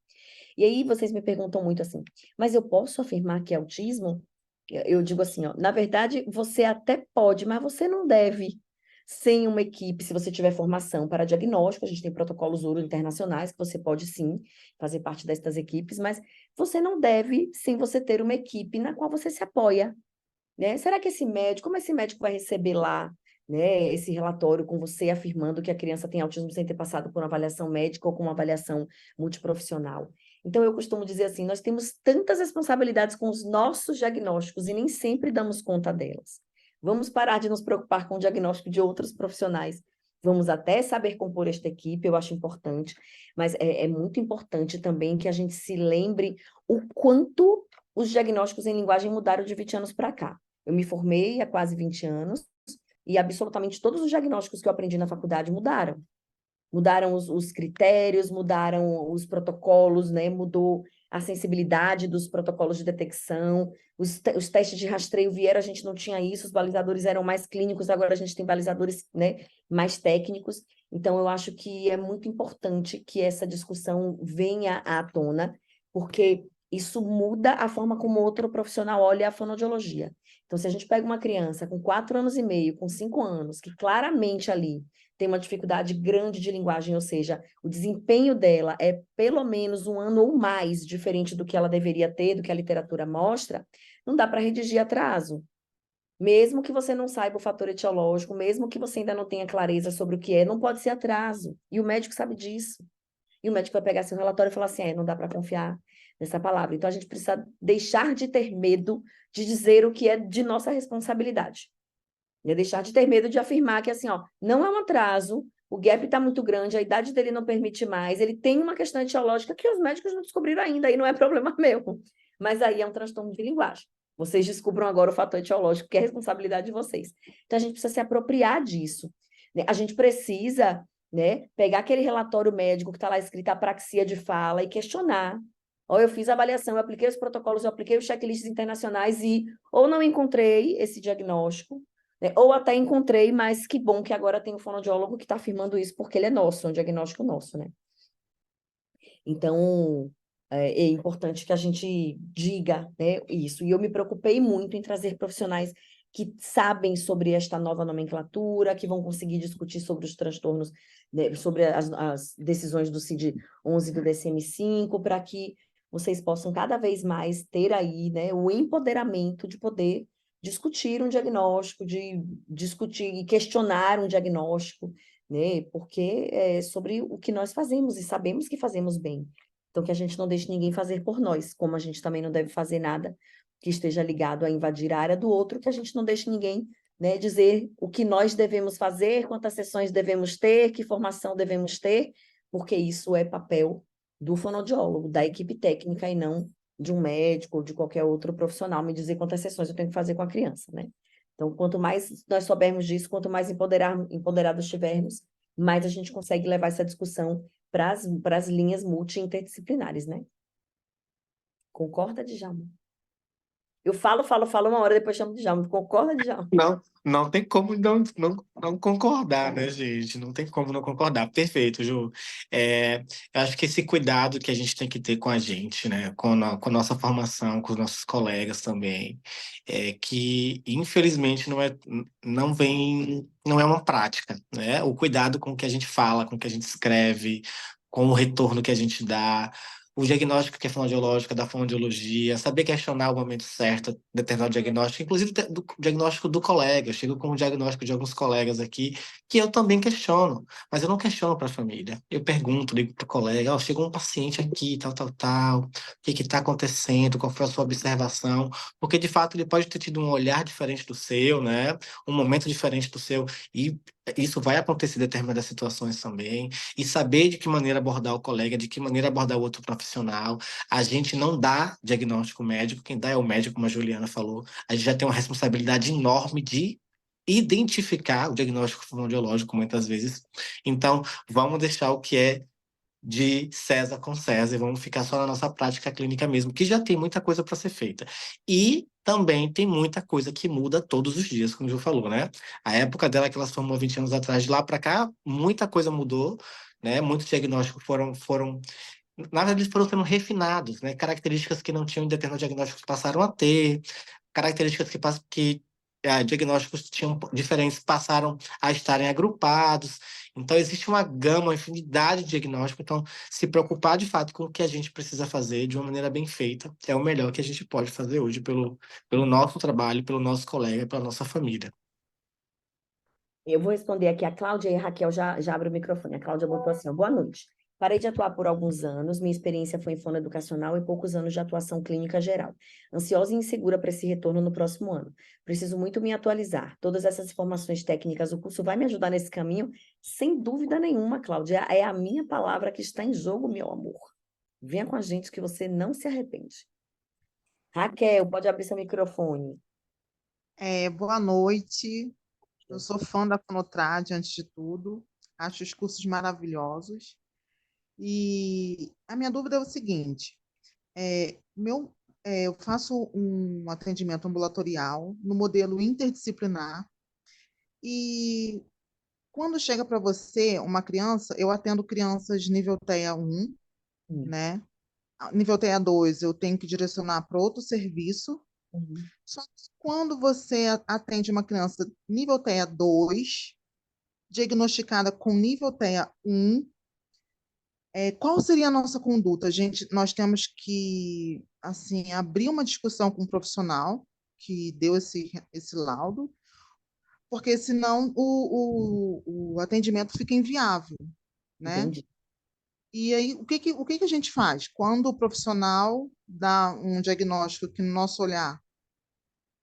E aí vocês me perguntam muito assim, mas eu posso afirmar que é autismo? Eu digo assim, ó, na verdade, você até pode, mas você não deve. Sem uma equipe, se você tiver formação para diagnóstico, a gente tem protocolos URO internacionais, que você pode sim fazer parte destas equipes, mas você não deve sem você ter uma equipe na qual você se apoia, né? Será que esse médico, como esse médico vai receber lá, né, esse relatório com você afirmando que a criança tem autismo sem ter passado por uma avaliação médica ou com uma avaliação multiprofissional? Então, eu costumo dizer assim, nós temos tantas responsabilidades com os nossos diagnósticos e nem sempre damos conta delas. Vamos parar de nos preocupar com o diagnóstico de outros profissionais. Vamos até saber compor esta equipe, eu acho importante, mas é muito importante também que a gente se lembre o quanto os diagnósticos em linguagem mudaram de 20 anos para cá. Eu me formei há quase 20 anos e absolutamente todos os diagnósticos que eu aprendi na faculdade mudaram. Mudaram os critérios, mudaram os protocolos, né? Mudou a sensibilidade dos protocolos de detecção, os testes de rastreio vieram, a gente não tinha isso, os balizadores eram mais clínicos, agora a gente tem balizadores, né, mais técnicos. Então, eu acho que é muito importante que essa discussão venha à tona, porque isso muda a forma como outro profissional olha a fonoaudiologia. Então, se a gente pega uma criança com 4 anos e meio, com 5 anos, que claramente ali tem uma dificuldade grande de linguagem, ou seja, o desempenho dela é pelo menos 1 ano ou mais diferente do que ela deveria ter, do que a literatura mostra, não dá para redigir atraso. Mesmo que você não saiba o fator etiológico, mesmo que você ainda não tenha clareza sobre o que é, não pode ser atraso. E o médico sabe disso. E o médico vai pegar seu relatório e falar assim, não dá para confiar nessa palavra. Então, a gente precisa deixar de ter medo de dizer o que é de nossa responsabilidade. E deixar de ter medo de afirmar que, assim, ó, não é um atraso, o gap está muito grande, a idade dele não permite mais, ele tem uma questão etiológica que os médicos não descobriram ainda, aí não é problema meu. Mas aí é um transtorno de linguagem. Vocês descubram agora o fator etiológico, que é responsabilidade de vocês. Então, a gente precisa se apropriar disso, né? A gente precisa, né, pegar aquele relatório médico que está lá escrito apraxia de fala e questionar. Ou eu fiz a avaliação, eu apliquei os protocolos, eu apliquei os checklists internacionais e ou não encontrei esse diagnóstico, né? Ou até encontrei, mas que bom que agora tem um fonoaudiólogo que está afirmando isso, porque ele é nosso, é um diagnóstico nosso, né? Então, é importante que a gente diga, né, isso. E eu me preocupei muito em trazer profissionais que sabem sobre esta nova nomenclatura, que vão conseguir discutir sobre os transtornos, né, sobre as decisões do CID-11 e do DSM-5, para que vocês possam cada vez mais ter aí, né, o empoderamento de poder discutir um diagnóstico, de discutir e questionar um diagnóstico, né? Porque é sobre o que nós fazemos e sabemos que fazemos bem. Então, que a gente não deixe ninguém fazer por nós, como a gente também não deve fazer nada que esteja ligado a invadir a área do outro, que a gente não deixe ninguém, né, dizer o que nós devemos fazer, quantas sessões devemos ter, que formação devemos ter, porque isso é papel do fonoaudiólogo, da equipe técnica e não de um médico ou de qualquer outro profissional me dizer quantas sessões eu tenho que fazer com a criança, né? Então, quanto mais nós soubermos disso, quanto mais empoderados estivermos, mais a gente consegue levar essa discussão para as linhas multi-interdisciplinares, né? Concorda, Djalma? Eu falo, uma hora depois chamo de Djalma. Concorda, Djalma? Não, não tem como não concordar, né, gente? Não tem como não concordar. Perfeito, Ju. Eu acho que esse cuidado que a gente tem que ter com a gente, né, com a nossa formação, com os nossos colegas também, que infelizmente não é uma prática, né? O cuidado com o que a gente fala, com o que a gente escreve, com o retorno que a gente dá. O diagnóstico que é fonoaudiológico, da fonoaudiologia, saber questionar o momento certo, determinado diagnóstico, inclusive do diagnóstico do colega. Eu chego com o diagnóstico de alguns colegas aqui, que eu também questiono, mas eu não questiono para a família. Eu pergunto, ligo para o colega, ó, chegou um paciente aqui, tal, tal, tal, o que está acontecendo, qual foi a sua observação, porque de fato ele pode ter tido um olhar diferente do seu, né? Um momento diferente do seu, e isso vai acontecer em determinadas situações também, e saber de que maneira abordar o colega, de que maneira abordar o outro profissional. A gente não dá diagnóstico médico, quem dá é o médico, como a Juliana falou. A gente já tem uma responsabilidade enorme de identificar o diagnóstico fonoaudiológico, muitas vezes. Então, vamos deixar o que é de César com César e vamos ficar só na nossa prática clínica mesmo, que já tem muita coisa para ser feita. E também tem muita coisa que muda todos os dias, como o Ju falou, né? A época dela que ela se formou 20 anos atrás, de lá para cá, muita coisa mudou, né? Muitos diagnósticos na verdade, eles foram sendo refinados, né? Características que não tinham em determinados diagnósticos passaram a ter, características que diagnósticos tinham diferentes passaram a estarem agrupados. Então, existe uma gama, uma infinidade de diagnósticos. Então, se preocupar de fato com o que a gente precisa fazer de uma maneira bem feita é o melhor que a gente pode fazer hoje pelo nosso trabalho, pelo nosso colega, pela nossa família. Eu vou responder aqui a Cláudia e a Raquel já abre o microfone. A Cláudia botou assim, ó, boa noite. Parei de atuar por alguns anos, minha experiência foi em fonoeducacional e poucos anos de atuação clínica geral. Ansiosa e insegura para esse retorno no próximo ano. Preciso muito me atualizar. Todas essas informações técnicas, o curso vai me ajudar nesse caminho? Sem dúvida nenhuma, Cláudia. É a minha palavra que está em jogo, meu amor. Venha com a gente que você não se arrepende. Raquel, pode abrir seu microfone. Boa noite. Eu sou fã da Fonotrad, antes de tudo. Acho os cursos maravilhosos. E a minha dúvida é o seguinte: eu faço um atendimento ambulatorial no modelo interdisciplinar. E quando chega para você uma criança, eu atendo crianças nível TEA 1, né? Nível TEA 2, eu tenho que direcionar para outro serviço. Só que quando você atende uma criança nível TEA 2, diagnosticada com nível TEA 1, qual seria a nossa conduta? Nós temos que assim abrir uma discussão com um profissional que deu esse laudo, porque senão o atendimento fica inviável, né? Entendi. E aí, o que a gente faz? Quando o profissional dá um diagnóstico que, no nosso olhar,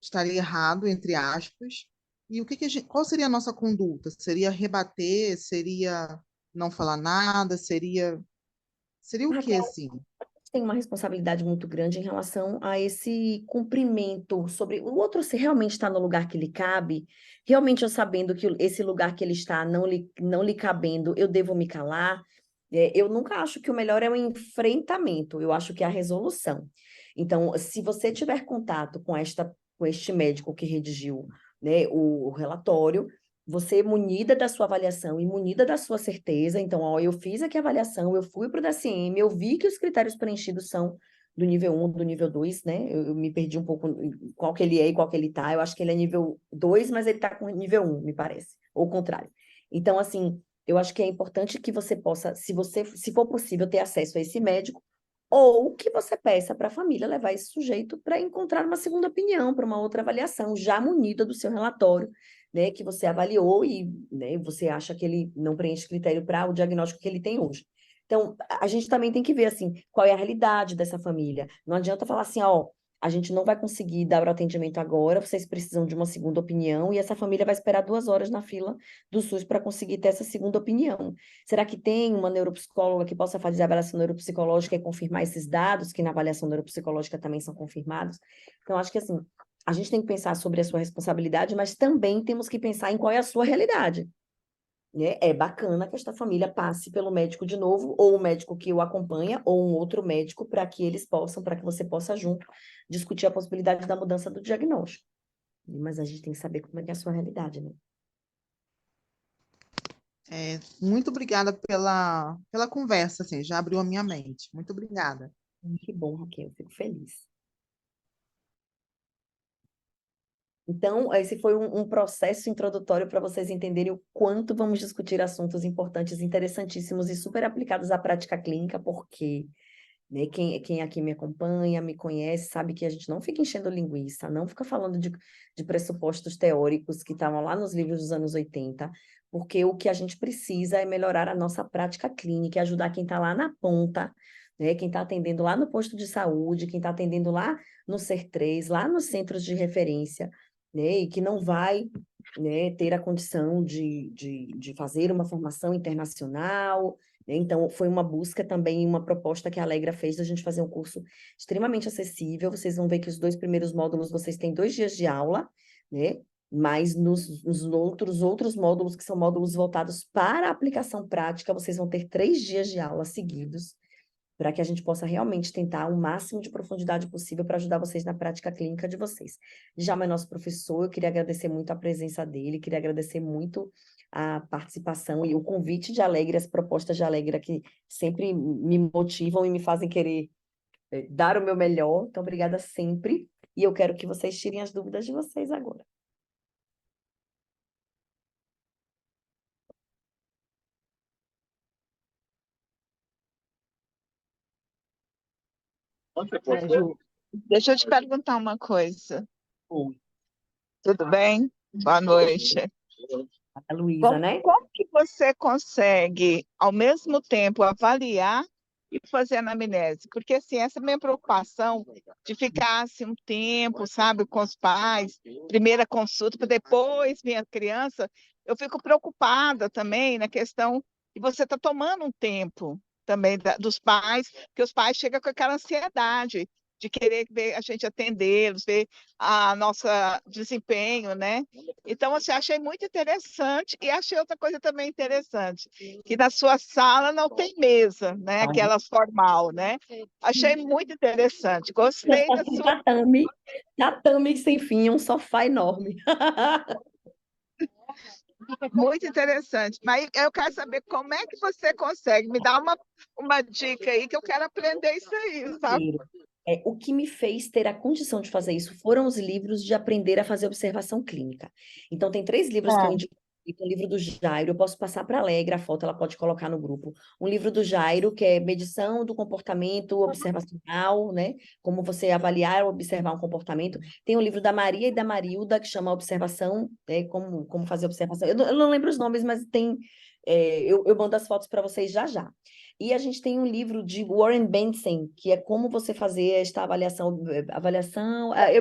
estaria errado, entre aspas, e qual seria a nossa conduta? Seria rebater? Seria não falar nada? Seria o quê, Raquel, assim? tem uma responsabilidade muito grande em relação a esse cumprimento sobre o outro, se realmente está no lugar que lhe cabe, realmente eu sabendo que esse lugar que ele está não lhe cabendo, eu devo me calar. Eu nunca acho que o melhor é o enfrentamento, eu acho que é a resolução. Então, se você tiver contato com este médico que redigiu, né, o relatório, você munida da sua avaliação e munida da sua certeza. Então, ó, eu fiz aqui a avaliação, eu fui para o DSM, eu vi que os critérios preenchidos são do nível 1, do nível 2, né? Eu me perdi um pouco em qual que ele é e qual que ele tá. Eu acho que ele é nível 2, mas ele tá com nível 1, me parece. Ou o contrário. Então, assim, eu acho que é importante que você possa, se for possível, ter acesso a esse médico, ou que você peça para a família levar esse sujeito para encontrar uma segunda opinião, para uma outra avaliação, já munida do seu relatório, né, que você avaliou e, né, você acha que ele não preenche critério para o diagnóstico que ele tem hoje. Então, a gente também tem que ver, assim, qual é a realidade dessa família. Não adianta falar assim, ó, a gente não vai conseguir dar o atendimento agora, vocês precisam de uma segunda opinião, e essa família vai esperar 2 horas na fila do SUS para conseguir ter essa segunda opinião. Será que tem uma neuropsicóloga que possa fazer a avaliação neuropsicológica e confirmar esses dados, que na avaliação neuropsicológica também são confirmados? Então, acho que, assim, a gente tem que pensar sobre a sua responsabilidade, mas também temos que pensar em qual é a sua realidade. né? É bacana que esta família passe pelo médico de novo, ou o médico que o acompanha, ou um outro médico, para que você possa junto discutir a possibilidade da mudança do diagnóstico. Mas a gente tem que saber como é que é a sua realidade, né? Muito obrigada pela conversa, assim, já abriu a minha mente. Muito obrigada. Que bom, Raquel, eu fico feliz. Então, esse foi um processo introdutório para vocês entenderem o quanto vamos discutir assuntos importantes, interessantíssimos e super aplicados à prática clínica, porque, né, quem aqui me acompanha, me conhece, sabe que a gente não fica enchendo linguiça, não fica falando de pressupostos teóricos que estavam lá nos livros dos anos 80, porque o que a gente precisa é melhorar a nossa prática clínica, e ajudar quem está lá na ponta, né, quem está atendendo lá no posto de saúde, quem está atendendo lá no SER3, lá nos centros de referência, né, e que não vai, né, ter a condição de fazer uma formação internacional, né. Então, foi uma busca também, uma proposta que a Alegra fez da gente fazer um curso extremamente acessível. Vocês vão ver que os 2 primeiros módulos vocês têm 2 dias de aula, né, mas nos outros módulos, que são módulos voltados para a aplicação prática, vocês vão ter 3 dias de aula seguidos, para que a gente possa realmente tentar o máximo de profundidade possível para ajudar vocês na prática clínica de vocês. Djalma é nosso professor, eu queria agradecer muito a presença dele, queria agradecer muito a participação e o convite de Alegra, as propostas de Alegra que sempre me motivam e me fazem querer dar o meu melhor. Então, obrigada sempre. E eu quero que vocês tirem as dúvidas de vocês agora. Ju, deixa eu te perguntar uma coisa. Tudo bem? Boa noite. A Luísa, né? Como que você consegue, ao mesmo tempo, avaliar e fazer anamnese? Porque, assim, essa é a minha preocupação de ficar, assim, um tempo, sabe, com os pais, primeira consulta, para depois vir a criança, eu fico preocupada também na questão de você estar tomando um tempo também dos pais, porque os pais chegam com aquela ansiedade de querer ver a gente atendê-los, ver a nossa desempenho, né? Então, assim, achei muito interessante e achei outra coisa também interessante, que na sua sala não tem mesa, né? Aquela formal, né? Achei muito interessante, gostei da sua... Tatame sem fim, um sofá enorme. Muito interessante. Mas eu quero saber como é que você consegue. Me dá uma dica aí, que eu quero aprender isso aí, sabe? O que me fez ter a condição de fazer isso foram os livros de aprender a fazer observação clínica. Então, tem 3 livros que eu indico. Um livro do Jairo, eu posso passar para a Alegra, a foto ela pode colocar no grupo. Um livro do Jairo, que é Medição do Comportamento Observacional, né? Como você avaliar ou observar um comportamento. Tem um livro da Maria e da Marilda, que chama Observação, né? Como fazer observação. Eu não lembro os nomes, mas tem... eu mando as fotos para vocês já já. E a gente tem um livro de Warren Benson, que é como você fazer esta avaliação,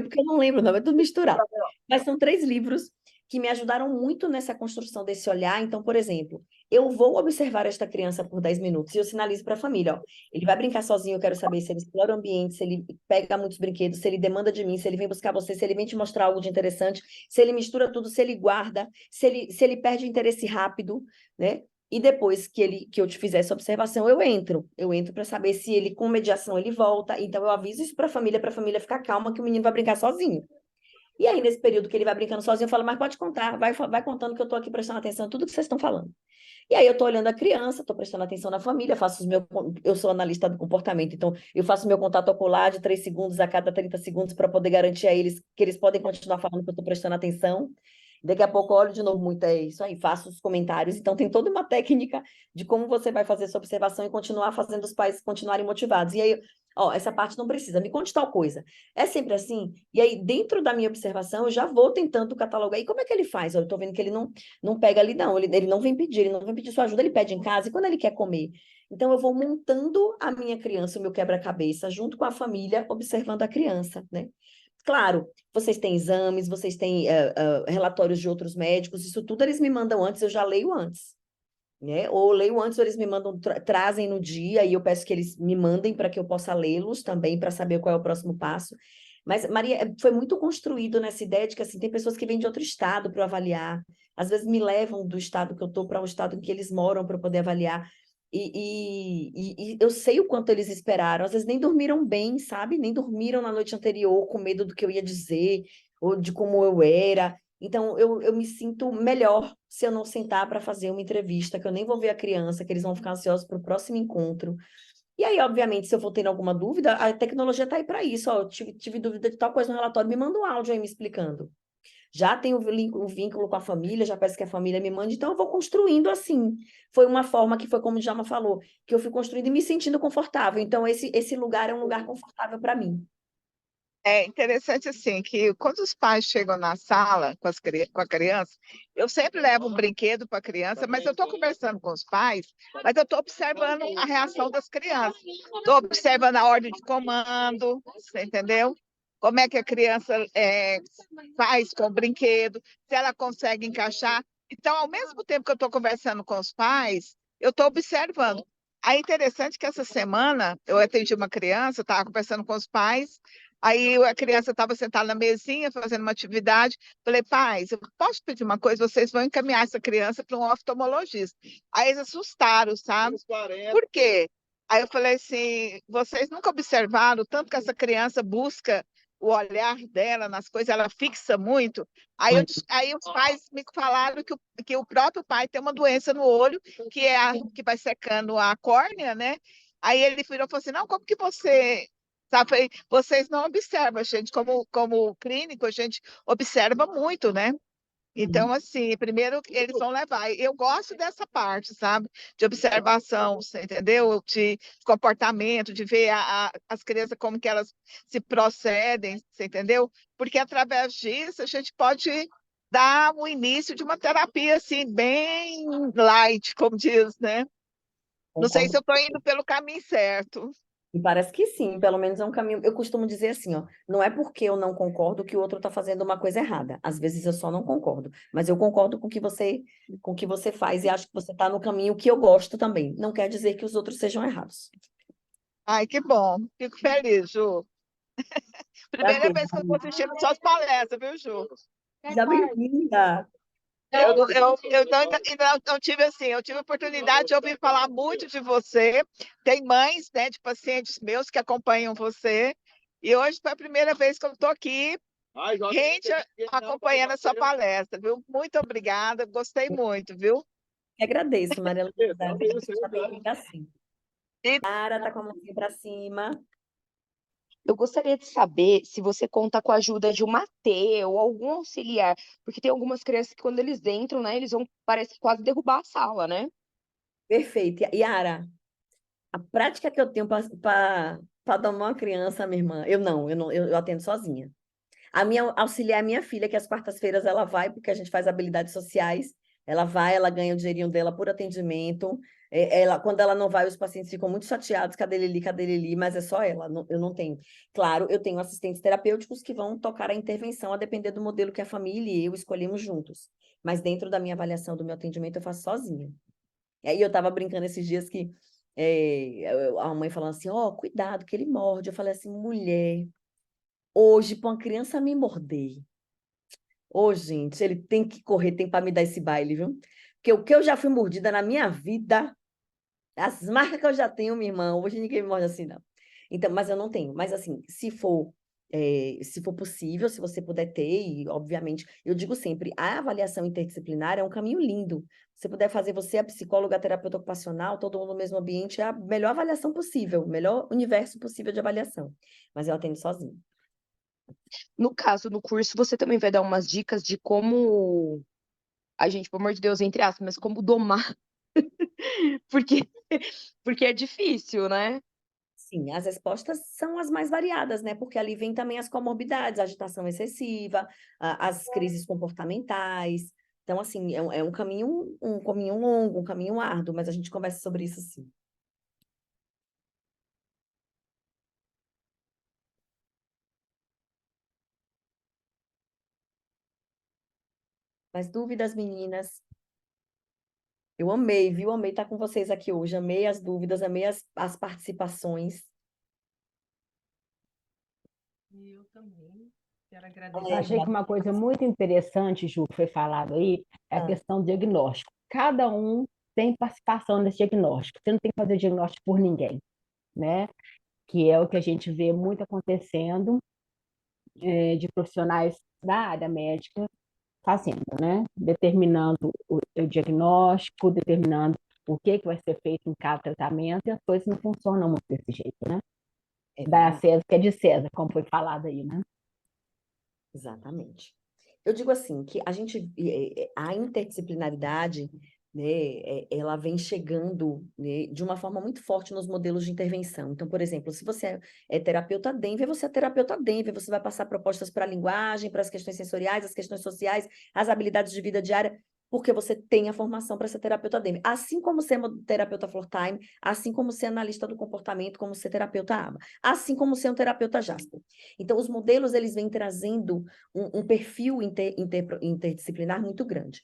porque eu não lembro, não, é tudo misturado. Mas são 3 livros que me ajudaram muito nessa construção desse olhar. Então, por exemplo, eu vou observar esta criança por 10 minutos e eu sinalizo para a família, ó, ele vai brincar sozinho, eu quero saber se ele explora o ambiente, se ele pega muitos brinquedos, se ele demanda de mim, se ele vem buscar você, se ele vem te mostrar algo de interessante, se ele mistura tudo, se ele guarda, se ele perde interesse rápido, né? E depois que eu te fizer essa observação, eu entro para saber se ele, com mediação, ele volta. Então, eu aviso isso para a família ficar calma, que o menino vai brincar sozinho. E aí, nesse período que ele vai brincando sozinho, eu falo, mas pode contar, vai contando que eu estou aqui prestando atenção em tudo que vocês estão falando. E aí, eu estou olhando a criança, estou prestando atenção na família, eu sou analista do comportamento, então eu faço meu contato ocular de 3 segundos a cada 30 segundos para poder garantir a eles que eles podem continuar falando que eu estou prestando atenção. Daqui a pouco eu olho de novo muito, é isso aí, faço os comentários. Então, tem toda uma técnica de como você vai fazer essa observação e continuar fazendo os pais continuarem motivados. E aí, ó, essa parte não precisa, me conte tal coisa. É sempre assim? E aí, dentro da minha observação, eu já vou tentando catalogar. E como é que ele faz? Eu estou vendo que ele não pega ali, não. Ele não vem pedir, ele não vem pedir sua ajuda, ele pede em casa. E quando ele quer comer? Então, eu vou montando a minha criança, o meu quebra-cabeça, junto com a família, observando a criança, né? Claro, vocês têm exames, vocês têm relatórios de outros médicos, isso tudo eles me mandam antes, eu já leio antes, né? Ou leio antes, ou eles me mandam, trazem no dia, e eu peço que eles me mandem para que eu possa lê-los também, para saber qual é o próximo passo. Mas, Maria, foi muito construído nessa ideia de que, assim, tem pessoas que vêm de outro estado para avaliar, às vezes me levam do estado que eu estou para o estado em que eles moram para poder avaliar. E eu sei o quanto eles esperaram, às vezes nem dormiram bem, sabe? Nem dormiram na noite anterior com medo do que eu ia dizer, ou de como eu era. Então, eu me sinto melhor se eu não sentar para fazer uma entrevista, que eu nem vou ver a criança, que eles vão ficar ansiosos para o próximo encontro. E aí, obviamente, se eu for tendo alguma dúvida, a tecnologia está aí para isso. Ó, eu tive dúvida de tal coisa no relatório, me manda um áudio aí me explicando. Já tem o vínculo com a família, já peço que a família me mande, então eu vou construindo assim. Foi uma forma que foi como o Djalma falou, que eu fui construindo e me sentindo confortável. Então, esse lugar é um lugar confortável para mim. É interessante assim que quando os pais chegam na sala com a criança, eu sempre levo um brinquedo para a criança, mas eu estou conversando com os pais, mas eu estou observando a reação das crianças. Estou observando a ordem de comando, você entendeu? Como é que a criança faz com o brinquedo, se ela consegue encaixar. Então, ao mesmo tempo que eu estou conversando com os pais, eu estou observando. Aí é interessante que essa semana eu atendi uma criança, estava conversando com os pais. Aí a criança estava sentada na mesinha, fazendo uma atividade. Falei, pais, eu posso pedir uma coisa? Vocês vão encaminhar essa criança para um oftalmologista. Aí eles assustaram, sabe? Por quê? Aí eu falei assim, vocês nunca observaram o tanto que essa criança busca o olhar dela nas coisas, ela fixa muito. Aí os pais me falaram que o próprio pai tem uma doença no olho, que vai secando a córnea, né? Aí ele virou e falou assim, não, como que você... Sabe, vocês não observam, a gente, como clínico, a gente observa muito, né? Então, assim, primeiro eles vão levar. Eu gosto dessa parte, sabe? De observação, você entendeu? De comportamento, de ver as crianças como que elas se procedem, você entendeu? Porque através disso a gente pode dar o início de uma terapia, assim, bem light, como diz, né? Não sei se Concordo. eu estou indo pelo caminho certo. E parece que sim, pelo menos é um caminho. Eu costumo dizer assim, ó, não é porque eu não concordo que o outro está fazendo uma coisa errada. Às vezes eu só não concordo, mas eu concordo com o que você faz e acho que você está no caminho que eu gosto também. Não quer dizer que os outros sejam errados. Ai, que bom. Fico feliz, Ju. Primeira Prazer, vez que eu estou Maria. assistindo suas palestras, viu, Ju? Seja bem-vinda. Eu não tive assim, eu tive a oportunidade de ouvir falar muito de você. Tem mães, né, de pacientes meus que acompanham você. E hoje foi a primeira vez que eu estou aqui, rente acompanhando a sua palestra, viu? Muito obrigada, gostei muito, viu? Eu agradeço, Maria Luísa. Seja bem-vinda assim. E Cara, tá com a mãozinha para cima. Eu gostaria de saber se você conta com a ajuda de uma T ou algum auxiliar, porque tem algumas crianças que quando eles entram, né, eles vão, parece quase derrubar a sala, né? Perfeito. Yara, a prática que eu tenho para domar uma criança, minha irmã, eu atendo sozinha. A minha auxiliar é minha filha, que às quartas-feiras ela vai, porque a gente faz habilidades sociais. Ela vai, ela ganha o dinheirinho dela por atendimento. Quando ela não vai, os pacientes ficam muito chateados, cadê Lili? Mas é só ela, eu não tenho. Claro, eu tenho assistentes terapêuticos que vão tocar a intervenção a depender do modelo que a família e eu escolhemos juntos. Mas dentro da minha avaliação, do meu atendimento, eu faço sozinha. E aí eu estava brincando esses dias que a mãe falando assim, ó, cuidado, que ele morde. Eu falei assim, mulher, hoje, para uma criança me morder, ô, gente, ele tem que correr, tem para me dar esse baile, viu? Porque o que eu já fui mordida na minha vida, as marcas que eu já tenho, minha irmã, hoje ninguém me morde assim, não. Então, mas eu não tenho. Mas assim, se for possível, se você puder ter, e obviamente, eu digo sempre, a avaliação interdisciplinar é um caminho lindo. Se puder fazer você, a psicóloga, a terapeuta ocupacional, todo mundo no mesmo ambiente, é a melhor avaliação possível, o melhor universo possível de avaliação. Mas eu atendo sozinho. No caso, no curso, você também vai dar umas dicas de como a gente, pelo amor de Deus, entre aspas, mas como domar, porque, porque é difícil, né? Sim, as respostas são as mais variadas, né? Porque ali vem também as comorbidades, a agitação excessiva, as crises comportamentais. Então, assim, é um caminho longo, um caminho árduo, mas a gente conversa sobre isso sim. Mas dúvidas, meninas? Eu amei, viu? Amei estar com vocês aqui hoje. Amei as dúvidas, amei as participações. Eu também. Quero Eu achei que agradecer. uma coisa muito interessante, Ju, que foi falado aí, é a Ah, questão do diagnóstico. Cada um tem participação nesse diagnóstico. Você não tem que fazer diagnóstico por ninguém, né? Que é o que a gente vê muito acontecendo, de profissionais da área médica fazendo, né? Determinando o diagnóstico, determinando o que vai ser feito em cada tratamento, e as coisas não funcionam muito desse jeito, né? é Da verdade. César, que é de César, como foi falado aí, né? Exatamente. Eu digo assim, que a interdisciplinaridade, né, ela vem chegando, né, de uma forma muito forte nos modelos de intervenção. Então, por exemplo, se você é terapeuta Denver, você é terapeuta Denver, você vai passar propostas para a linguagem, para as questões sensoriais, as questões sociais, as habilidades de vida diária, porque você tem a formação para ser terapeuta Denver. Assim como ser terapeuta full time, assim como ser analista do comportamento, como ser terapeuta ABA, assim como ser um terapeuta Jasper. Então, os modelos, eles vêm trazendo um perfil interdisciplinar muito grande.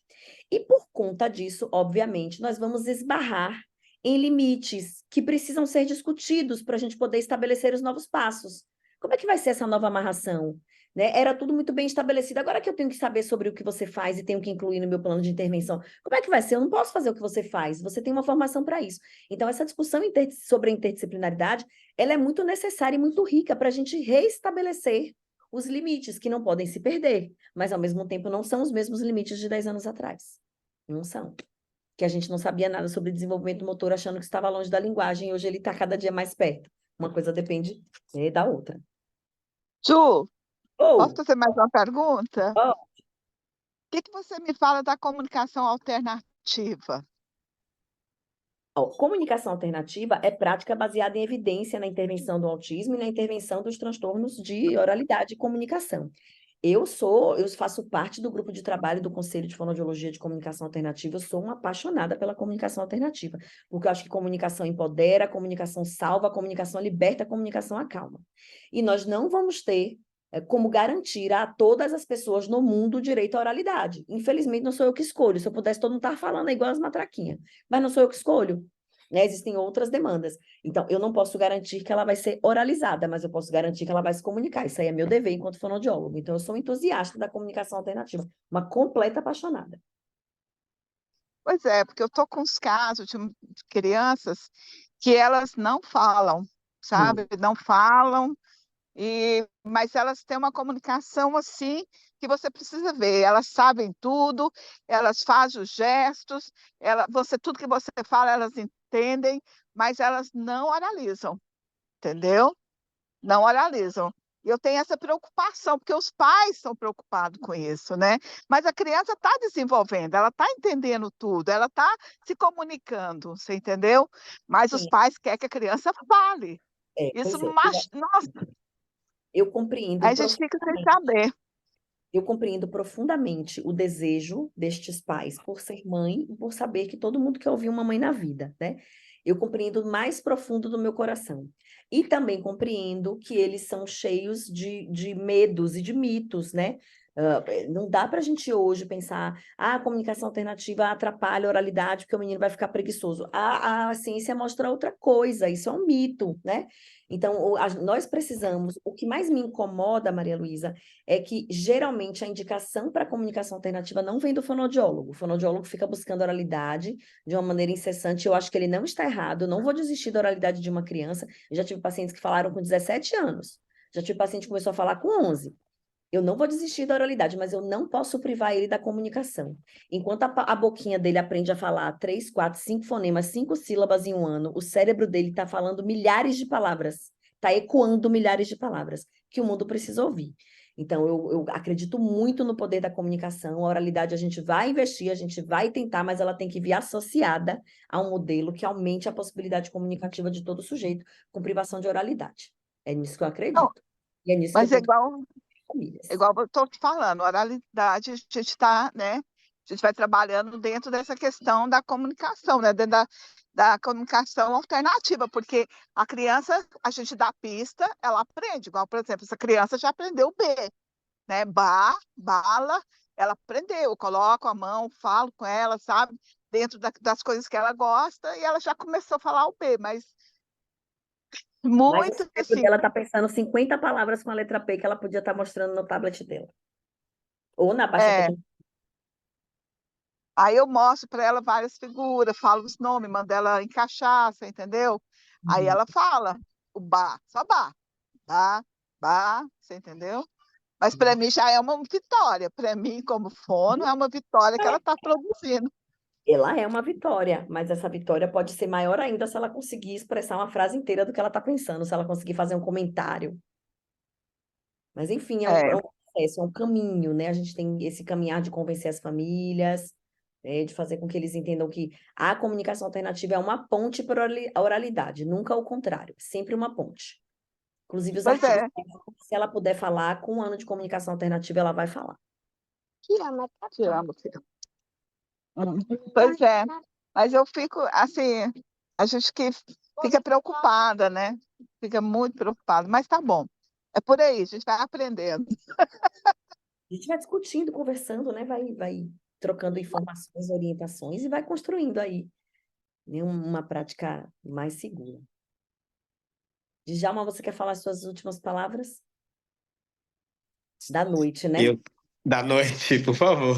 E por conta disso, obviamente, nós vamos esbarrar em limites que precisam ser discutidos para a gente poder estabelecer os novos passos. Como é que vai ser essa nova amarração? Né? Era tudo muito bem estabelecido. Agora que eu tenho que saber sobre o que você faz e tenho que incluir no meu plano de intervenção, como é que vai ser? Eu não posso fazer o que você faz. Você tem uma formação para isso. Então, essa discussão sobre a interdisciplinaridade, ela é muito necessária e muito rica para a gente reestabelecer os limites que não podem se perder, mas ao mesmo tempo não são os mesmos limites de 10 anos atrás. Não são. Que a gente não sabia nada sobre desenvolvimento motor achando que estava longe da linguagem e hoje ele está cada dia mais perto. Uma coisa depende, da outra. Ju, posso Ou, fazer mais uma pergunta? oh, O que você me fala da comunicação alternativa? comunicação alternativa é prática baseada em evidência na intervenção do autismo e na intervenção dos transtornos de oralidade e comunicação. Eu faço parte do grupo de trabalho do Conselho de Fonoaudiologia de Comunicação Alternativa. Eu sou uma apaixonada pela comunicação alternativa, porque eu acho que comunicação empodera, comunicação salva, comunicação liberta, comunicação acalma. E nós não vamos ter como garantir a todas as pessoas no mundo o direito à oralidade. Infelizmente, não sou eu que escolho. Se eu pudesse, todo mundo estar falando igual as matraquinhas. Mas não sou eu que escolho. Né? Existem outras demandas. Então, eu não posso garantir que ela vai ser oralizada, mas eu posso garantir que ela vai se comunicar. Isso aí é meu dever enquanto fonoaudiólogo. Então, eu sou um entusiasta da comunicação alternativa, uma completa apaixonada. Pois é, porque eu estou com os casos de crianças que elas não falam, sabe? Não falam, mas elas têm uma comunicação assim que você precisa ver. Elas sabem tudo, elas fazem os gestos, tudo que você fala, elas entendem, mas elas não oralizam, entendeu? Não oralizam. E eu tenho essa preocupação, porque os pais estão preocupados com isso, né? Mas a criança está desenvolvendo, ela está entendendo tudo, ela está se comunicando, você entendeu? Mas os Sim, pais querem que a criança fale. Isso, pois é. nossa, Eu compreendo aí a gente fica sem saber. Eu compreendo profundamente o desejo destes pais por ser mãe e por saber que todo mundo quer ouvir uma mãe na vida, né? Eu compreendo mais profundo do meu coração. E também compreendo que eles são cheios de medos e de mitos, né? Não dá para a gente hoje pensar, a comunicação alternativa atrapalha a oralidade porque o menino vai ficar preguiçoso. A ciência mostra outra coisa, isso é um mito, né? Então, nós precisamos, o que mais me incomoda, Maria Luísa, é que geralmente a indicação para a comunicação alternativa não vem do fonoaudiólogo. O fonoaudiólogo fica buscando oralidade de uma maneira incessante. Eu acho que ele não está errado, eu não vou desistir da oralidade de uma criança. Eu já tive pacientes que falaram com 17 anos, já tive paciente que começou a falar com 11. Eu não vou desistir da oralidade, mas eu não posso privar ele da comunicação. Enquanto a boquinha dele aprende a falar 3, 4, 5 fonemas, 5 sílabas em um ano, o cérebro dele está falando milhares de palavras, está ecoando milhares de palavras que o mundo precisa ouvir. Então, eu acredito muito no poder da comunicação. A oralidade a gente vai investir, a gente vai tentar, mas ela tem que vir associada a um modelo que aumente a possibilidade comunicativa de todo sujeito com privação de oralidade. É nisso que eu Não, acredito. E é nisso que eu mas é tento igual, famílias. igual eu estou te falando, oralidade, a gente está, né? A gente vai trabalhando dentro dessa questão da comunicação, né? Dentro da comunicação alternativa, porque a criança, a gente dá pista, ela aprende, igual, por exemplo, essa criança já aprendeu o B, né? Bala, ela aprendeu, eu coloco a mão, falo com ela, sabe? Dentro das coisas que ela gosta, e ela já começou a falar o B, mas Mas o Muito cérebro assim. dela está pensando 50 palavras com a letra P que ela podia estar mostrando no tablet dela. Ou na baixa É. tecnologia. Aí eu mostro para ela várias figuras, falo os nomes, mando ela encaixar, você entendeu? Aí ela fala o bar, só bar, bar, bar, você entendeu? Mas para mim já é uma vitória. Para mim, como fono, é uma vitória que ela está produzindo. Ela é uma vitória, mas essa vitória pode ser maior ainda se ela conseguir expressar uma frase inteira do que ela está pensando, se ela conseguir fazer um comentário. Mas, enfim, é um É, processo, é um caminho, né? A gente tem esse caminhar de convencer as famílias, né? De fazer com que eles entendam que a comunicação alternativa é uma ponte para a oralidade, nunca o contrário, sempre uma ponte. Inclusive, os pois artigos, é. se ela puder falar com um ano de comunicação alternativa, ela vai falar. Te amo, filho. Pois é. Mas eu fico assim, a gente que fica preocupada, né? Fica muito preocupada, mas tá bom. É por aí, a gente vai aprendendo. A gente vai discutindo, conversando, né? Vai trocando informações, orientações e vai construindo aí, né? Uma prática mais segura. Djalma, você quer falar as suas últimas palavras? Da noite, né? Da noite, por favor.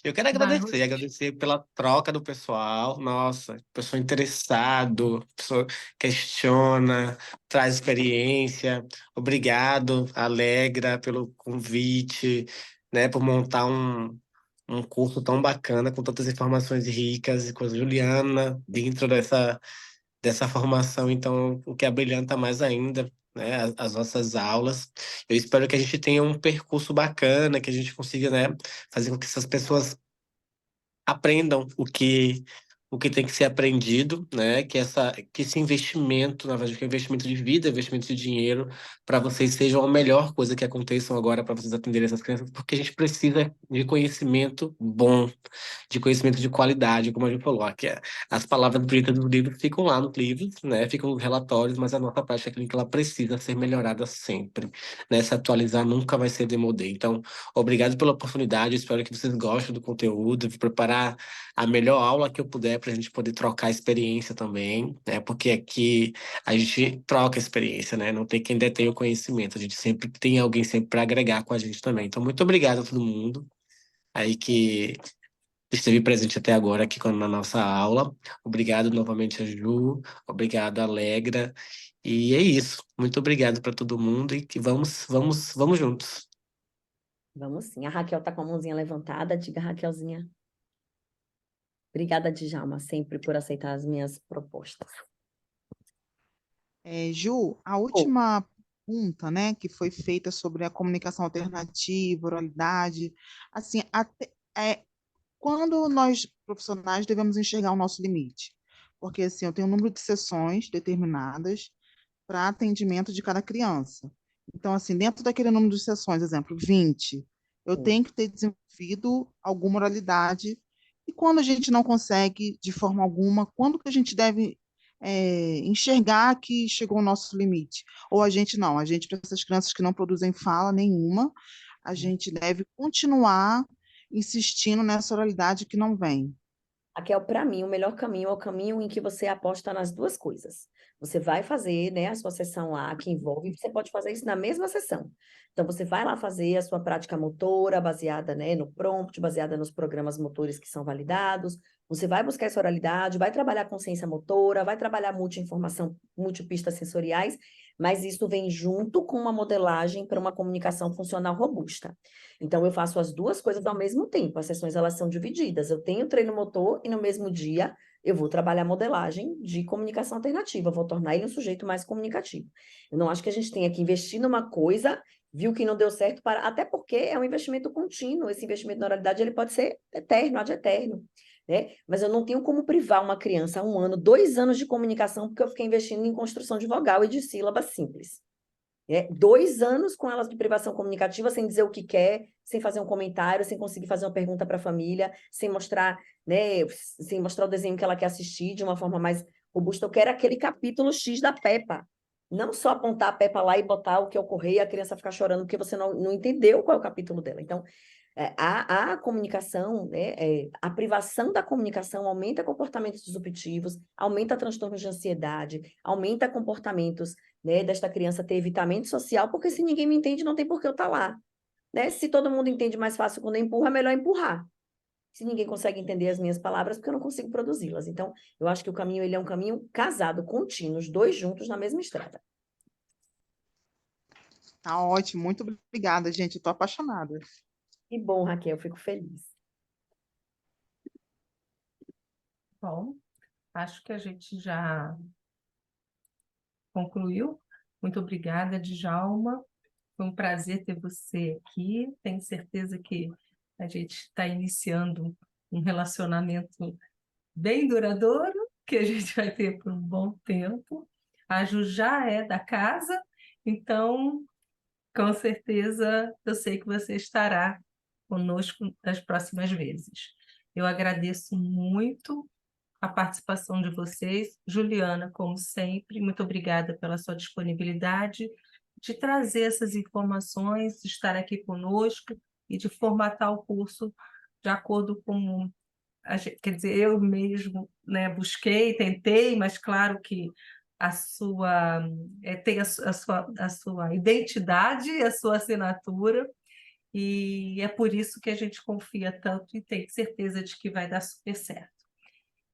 Eu quero Marros. agradecer pela troca do pessoal. Nossa, pessoa interessado, pessoa questiona, traz experiência. Obrigado, Alegra, pelo convite, né, por montar um curso tão bacana, com tantas informações ricas, e com a Juliana dentro dessa formação, então, o que abrilhanta mais ainda, né, as nossas aulas. Eu espero que a gente tenha um percurso bacana, que a gente consiga, né, fazer com que essas pessoas aprendam o que tem que ser aprendido, né? Que esse investimento, na verdade, que é investimento de vida, investimento de dinheiro, para vocês sejam a melhor coisa que aconteçam agora para vocês atenderem essas crianças, porque a gente precisa de conhecimento bom, de conhecimento de qualidade, como a gente falou. Aqui, as palavras bonitas do livro ficam lá nos livros, né? Ficam nos relatórios, mas a nossa prática clínica ela precisa ser melhorada sempre, né? Se atualizar nunca vai ser demodê. Então, obrigado pela oportunidade, espero que vocês gostem do conteúdo, vou preparar a melhor aula que eu puder para a gente poder trocar experiência também, né? Porque aqui a gente troca experiência, né? Não tem quem detém o conhecimento, a gente sempre tem alguém sempre para agregar com a gente também. Então, muito obrigado a todo mundo aí que esteve presente até agora aqui na nossa aula. Obrigado novamente a Ju, obrigado Alegra. E é isso. Muito obrigado para todo mundo e que vamos juntos. Vamos sim. A Raquel tá com a mãozinha levantada. Diga, Raquelzinha. Obrigada, Djalma, sempre por aceitar as minhas propostas. Ju, a Oh, última pergunta, né, que foi feita sobre a comunicação alternativa, oralidade, assim, quando nós profissionais devemos enxergar o nosso limite? Porque assim, eu tenho um número de sessões determinadas para atendimento de cada criança. Então, assim, dentro daquele número de sessões, exemplo, 20, eu tenho que ter desenvolvido alguma oralidade. E quando a gente não consegue, de forma alguma, quando que a gente deve enxergar que chegou o nosso limite? Ou a gente não, a gente, para essas crianças que não produzem fala nenhuma, a gente deve continuar insistindo nessa oralidade que não vem. Raquel, para mim, o melhor caminho é o caminho em que você aposta nas duas coisas. Você vai fazer, né, a sua sessão lá que envolve, você pode fazer isso na mesma sessão. Então, você vai lá fazer a sua prática motora, baseada, né, no prompt, baseada nos programas motores que são validados. Você vai buscar essa oralidade, vai trabalhar consciência motora, vai trabalhar multi-informação, multipistas sensoriais, mas isso vem junto com uma modelagem para uma comunicação funcional robusta. Então, eu faço as duas coisas ao mesmo tempo. As sessões, elas são divididas. Eu tenho treino motor e, no mesmo dia, eu vou trabalhar modelagem de comunicação alternativa. Vou tornar ele um sujeito mais comunicativo. Eu não acho que a gente tenha que investir numa coisa, viu que não deu certo, até porque é um investimento contínuo. Esse investimento na oralidade, ele pode ser eterno, ad eterno, né? Mas eu não tenho como privar uma criança 1 ano, 2 anos de comunicação, porque eu fiquei investindo em construção de vogal e de sílabas simples. 2 anos com elas de privação comunicativa, sem dizer o que quer, sem fazer um comentário, sem conseguir fazer uma pergunta para a família, sem mostrar, né, sem mostrar o desenho que ela quer assistir de uma forma mais robusta. Eu quero aquele capítulo X da Peppa. Não só apontar a Peppa lá e botar o que ocorrer e a criança ficar chorando porque você não entendeu qual é o capítulo dela. Então, A comunicação, né, a privação da comunicação aumenta comportamentos disruptivos, aumenta transtornos de ansiedade, aumenta comportamentos, né, desta criança ter evitamento social, porque se ninguém me entende, não tem por que eu estar lá. Né? Se todo mundo entende mais fácil quando eu empurro, é melhor empurrar. Se ninguém consegue entender as minhas palavras, porque eu não consigo produzi-las. Então, eu acho que o caminho ele é um caminho casado, contínuo, os dois juntos na mesma estrada. Tá ótimo, muito obrigada, gente. Eu tô apaixonada. Que bom, Raquel, fico feliz. Bom, acho que a gente já concluiu. Muito obrigada, Djalma. Foi um prazer ter você aqui. Tenho certeza que a gente está iniciando um relacionamento bem duradouro, que a gente vai ter por um bom tempo. A Ju já é da casa, então, com certeza, eu sei que você estará conosco das próximas vezes. Eu agradeço muito a participação de vocês. Juliana, como sempre, muito obrigada pela sua disponibilidade de trazer essas informações, de estar aqui conosco e de formatar o curso de acordo com quer dizer, eu mesmo, né, busquei, tentei, mas claro que a sua tem a sua identidade, a sua assinatura, e é por isso que a gente confia tanto e tem certeza de que vai dar super certo.